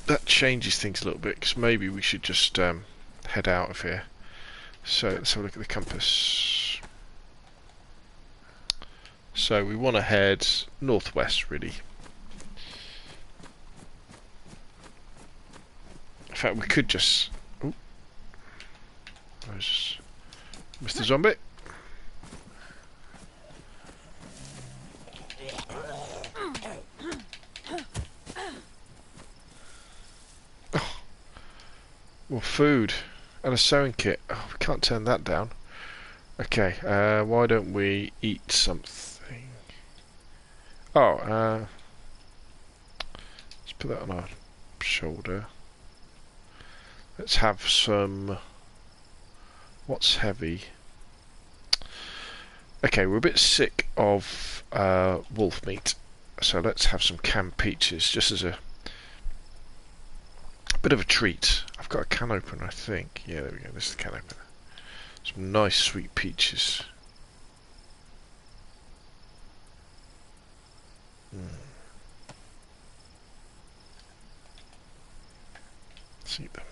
That changes things a little bit, because maybe we should just head out of here. So let's have a look at the compass. So we want to head northwest, really. In fact, we could just... Ooh. There's Mr. Zombie. Well, food and a sewing kit. Oh, we can't turn that down. Okay, why don't we eat something? Oh, let's put that on our shoulder. Let's have some... What's heavy? Okay, we're a bit sick of wolf meat, so let's have some canned peaches, just as a bit of a treat. I've got a can opener, I think. Yeah, there we go. This is the can opener. Some nice sweet peaches. Let's eat them.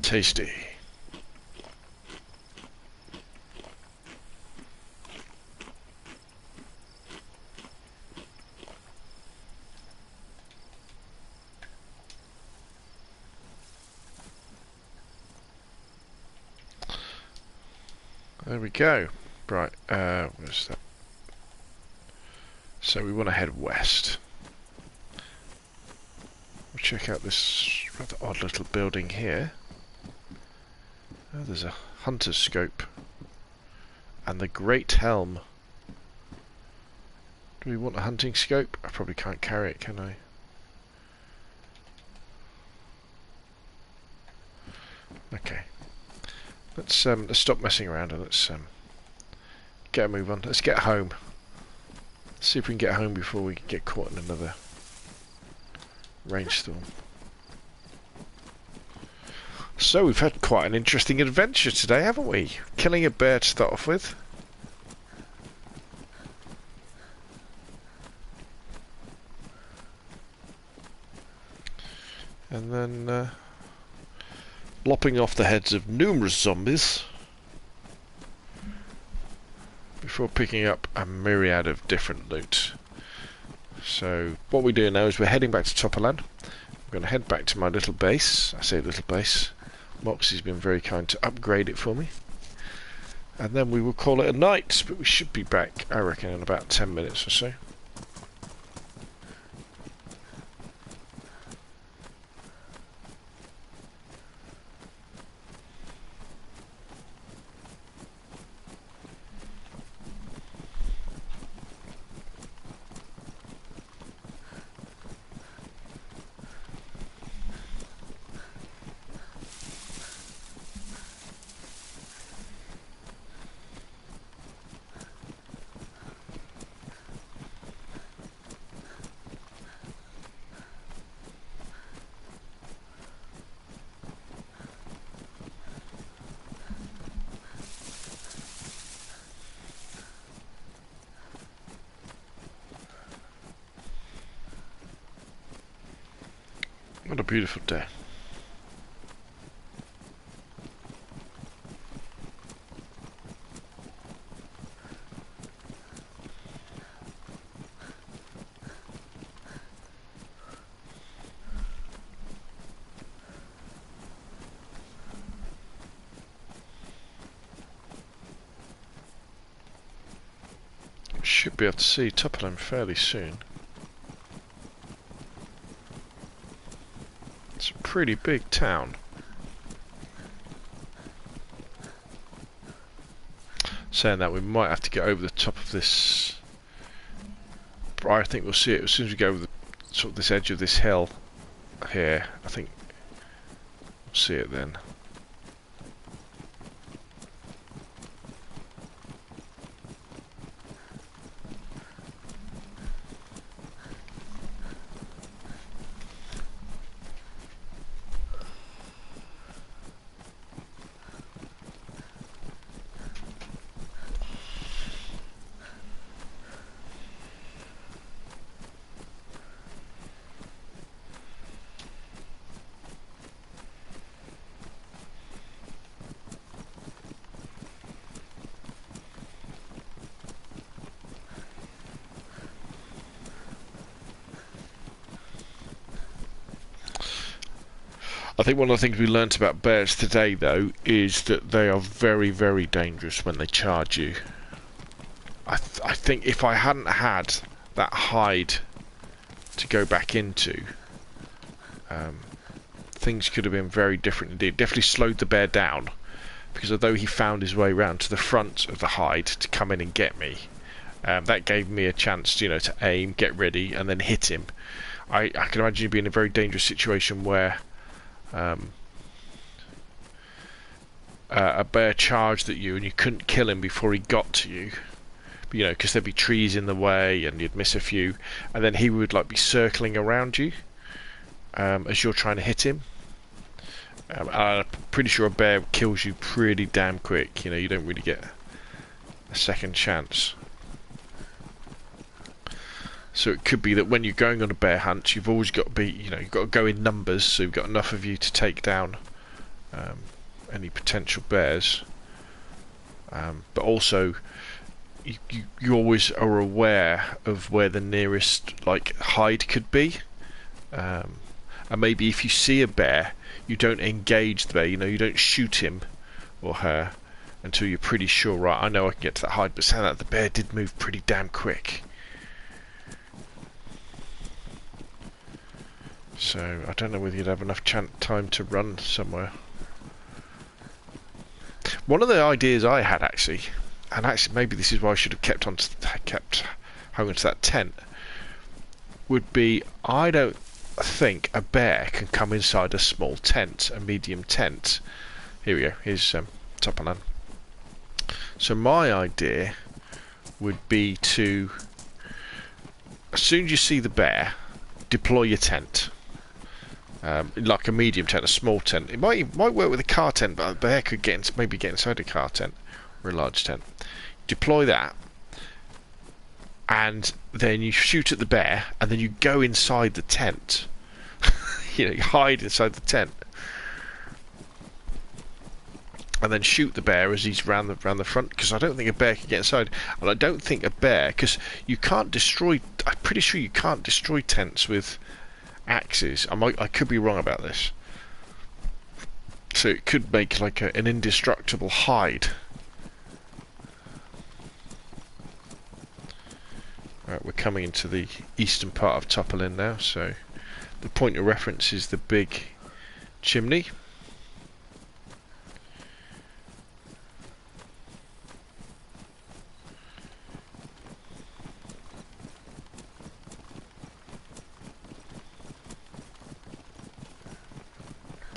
Tasty. There we go. Right, where's that? So we want to head west. We'll check out this rather odd little building here. Oh, there's a hunter's scope. And the great helm. Do we want a hunting scope? I probably can't carry it, can I? Okay. Let's stop messing around and let's get a move on. Let's get home. See if we can get home before we get caught in another rainstorm. So we've had quite an interesting adventure today, haven't we? Killing a bear to start off with. And then lopping off the heads of numerous zombies before picking up a myriad of different loot. So what we do now is we're heading back to Topperland. I'm going to head back to my little base. I say little base. Moxie's been very kind to upgrade it for me. And then we will call it a night, but we should be back, I reckon, in about 10 minutes or so. What a beautiful day. Should be able to see Tupperland fairly soon. It's a pretty big town. Saying that, we might have to get over the top of this. I think we'll see it as soon as we go over the sort of this edge of this hill here. I think we'll see it then. I think one of the things we learnt about bears today, though, is that they are very, very dangerous when they charge you. I think if I hadn't had that hide to go back into, things could have been very different indeed. Definitely slowed the bear down, because although he found his way round to the front of the hide to come in and get me, that gave me a chance, to aim, get ready, and then hit him. I can imagine you being in a very dangerous situation where a bear charged at you and you couldn't kill him before he got to you, because there'd be trees in the way and you'd miss a few, and then he would be circling around you as you're trying to hit him. I'm pretty sure a bear kills you pretty damn quick. You don't really get a second chance. So it could be that when you're going on a bear hunt, you've always got to be, you've got to go in numbers, so you've got enough of you to take down any potential bears. But also, you always are aware of where the nearest hide could be. And maybe if you see a bear, you don't engage the bear. You don't shoot him or her until you're pretty sure, right, I know I can get to that hide. But saying that, the bear did move pretty damn quick. So I don't know whether you'd have enough time to run somewhere. One of the ideas I had actually maybe this is why I should have kept hung onto that tent, would be, I don't think a bear can come inside a small tent, a medium tent. Here we go. Here's Tupperland. So my idea would be to, as soon as you see the bear, deploy your tent. Like a medium tent, a small tent. It might work with a car tent, but a bear could maybe get inside a car tent or a large tent. Deploy that, and then you shoot at the bear, and then you go inside the tent. You hide inside the tent, and then shoot the bear as he's round the front. Because I don't think a bear can get inside, and I don't think a bear, because you can't destroy. I'm pretty sure you can't destroy tents with axes. I could be wrong about this. So it could make an indestructible hide. Right, we're coming into the eastern part of Tupperland now, so the point of reference is the big chimney.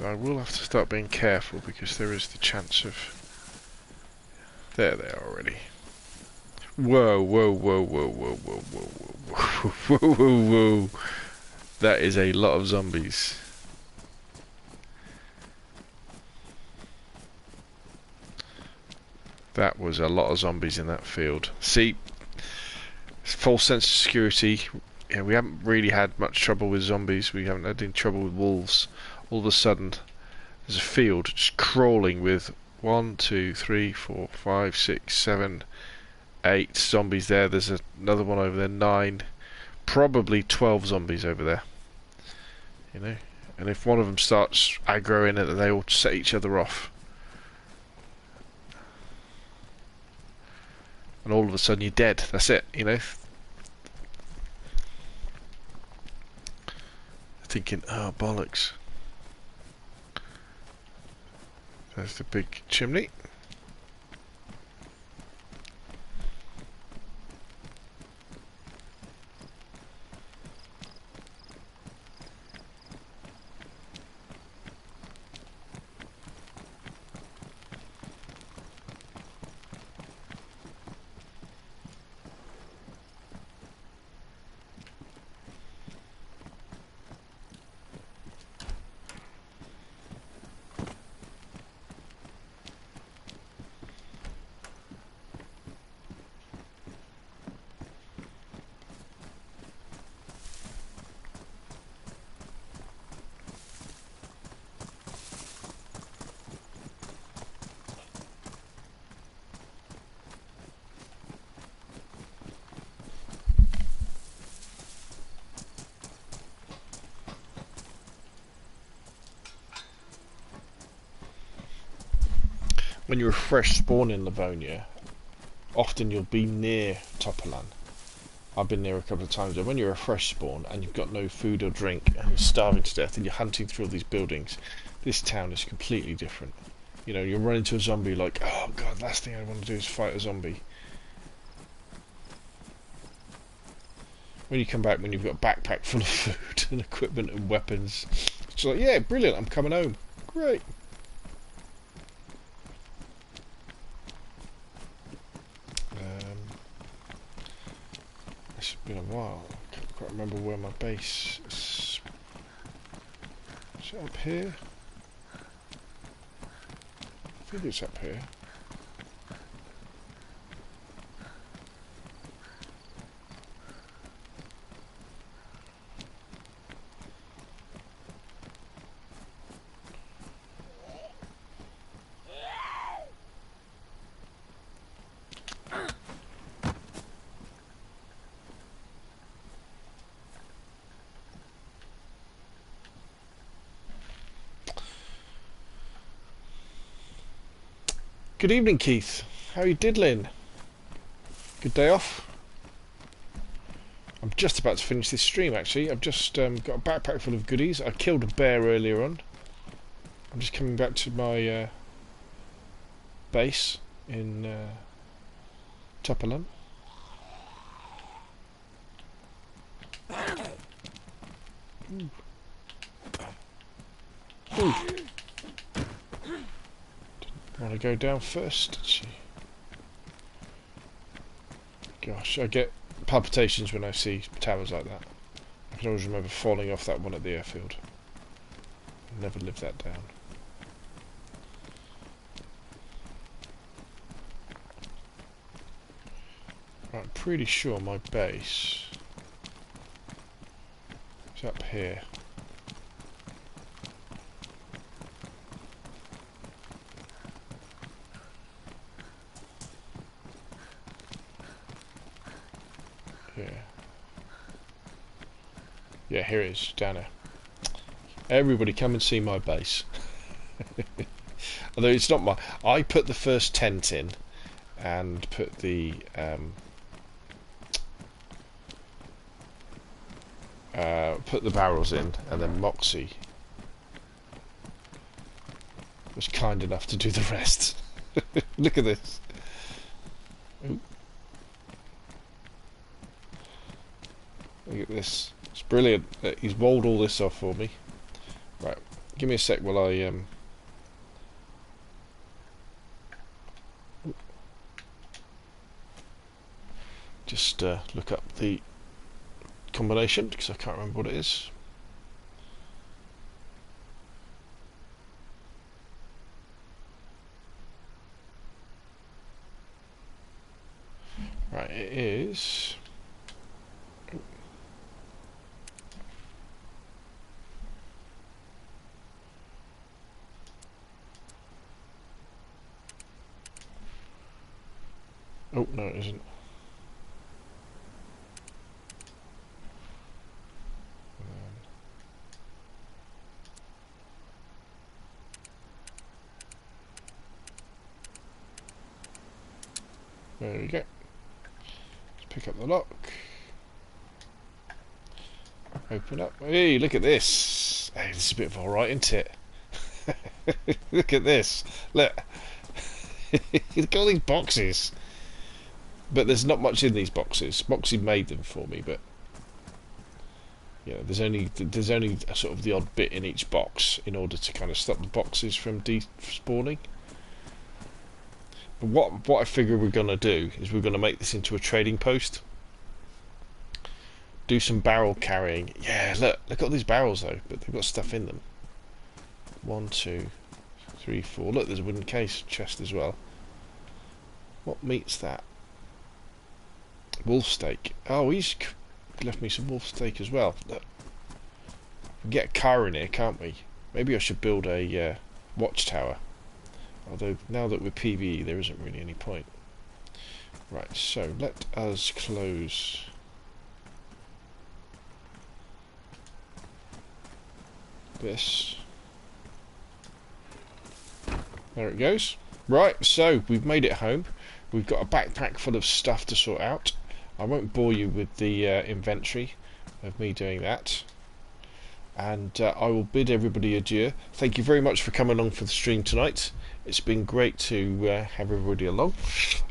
I will have to start being careful because there is the chance of... There they are already. Whoa, whoa, whoa, whoa, whoa, whoa, whoa, whoa, whoa, whoa, whoa, whoa. That is a lot of zombies. That was a lot of zombies in that field. See, false sense of security, yeah, we haven't really had much trouble with zombies. We haven't had any trouble with wolves. All of a sudden, there's a field just crawling with 1, 2, 3, 4, 5, 6, 7, 8 zombies there. There's another one over there, 9, probably 12 zombies over there. You know, and if one of them starts aggroing it, they all set each other off. And all of a sudden you're dead. That's it, you know. Thinking, oh bollocks. There's the big chimney. When you're a fresh spawn in Livonia, often you'll be near Topolan. I've been there a couple of times. But when you're a fresh spawn and you've got no food or drink and you're starving to death and you're hunting through all these buildings, this town is completely different. You know, you'll run into a zombie like, oh god, last thing I want to do is fight a zombie. When you come back, when you've got a backpack full of food and equipment and weapons, it's like, yeah, brilliant, I'm coming home. Great. It's been a while. I can't quite remember where my base is. Is it up here? I think it's up here. Good evening, Keith. How are you diddling? Good day off? I'm just about to finish this stream, actually. I've just got a backpack full of goodies. I killed a bear earlier on. I'm just coming back to my base in Topolan. Ooh. Ooh. Want to go down first, did she? Gosh, I get palpitations when I see towers like that. I can always remember falling off that one at the airfield. Never lived that down. Right, I'm pretty sure my base is up here. Yeah, here it is, down there. Everybody come and see my base. Although it's not my... I put the first tent in and put the... put the barrels in, and then Moxie was kind enough to do the rest. Look at this. Ooh. Look at this. It's brilliant. He's walled all this off for me. Right, give me a sec while I just look up the combination, because I can't remember what it is. Right, it is... Oh, no it isn't. There we go. Let's pick up the lock. Open up. Hey, look at this. Hey, this is a bit of alright, isn't it? Look at this. Look. Look at all these boxes. But there's not much in these boxes. Moxie made them for me, but yeah, there's only a sort of the odd bit in each box in order to kind of stop the boxes from despawning. But what I figure we're gonna do is we're gonna make this into a trading post. Do some barrel carrying. Yeah, look at all these barrels though, but they've got stuff in them. 1, 2, 3, 4. Look, there's a wooden case chest as well. What meat's that? Wolf steak. Oh, he's left me some wolf steak as well. Look. We can get a car in here, can't we? Maybe I should build a watchtower. Although, now that we're PvE, there isn't really any point. Right, so let us close this. There it goes. Right, so we've made it home. We've got a backpack full of stuff to sort out. I won't bore you with the inventory of me doing that. And I will bid everybody adieu. Thank you very much for coming along for the stream tonight. It's been great to have everybody along.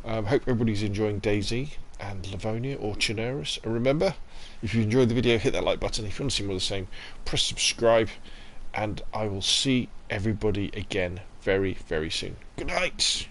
Hope everybody's enjoying DayZ and Livonia or Chernarus. And remember, if you enjoyed the video, hit that like button. If you want to see more of the same, press subscribe. And I will see everybody again very, very soon. Good night.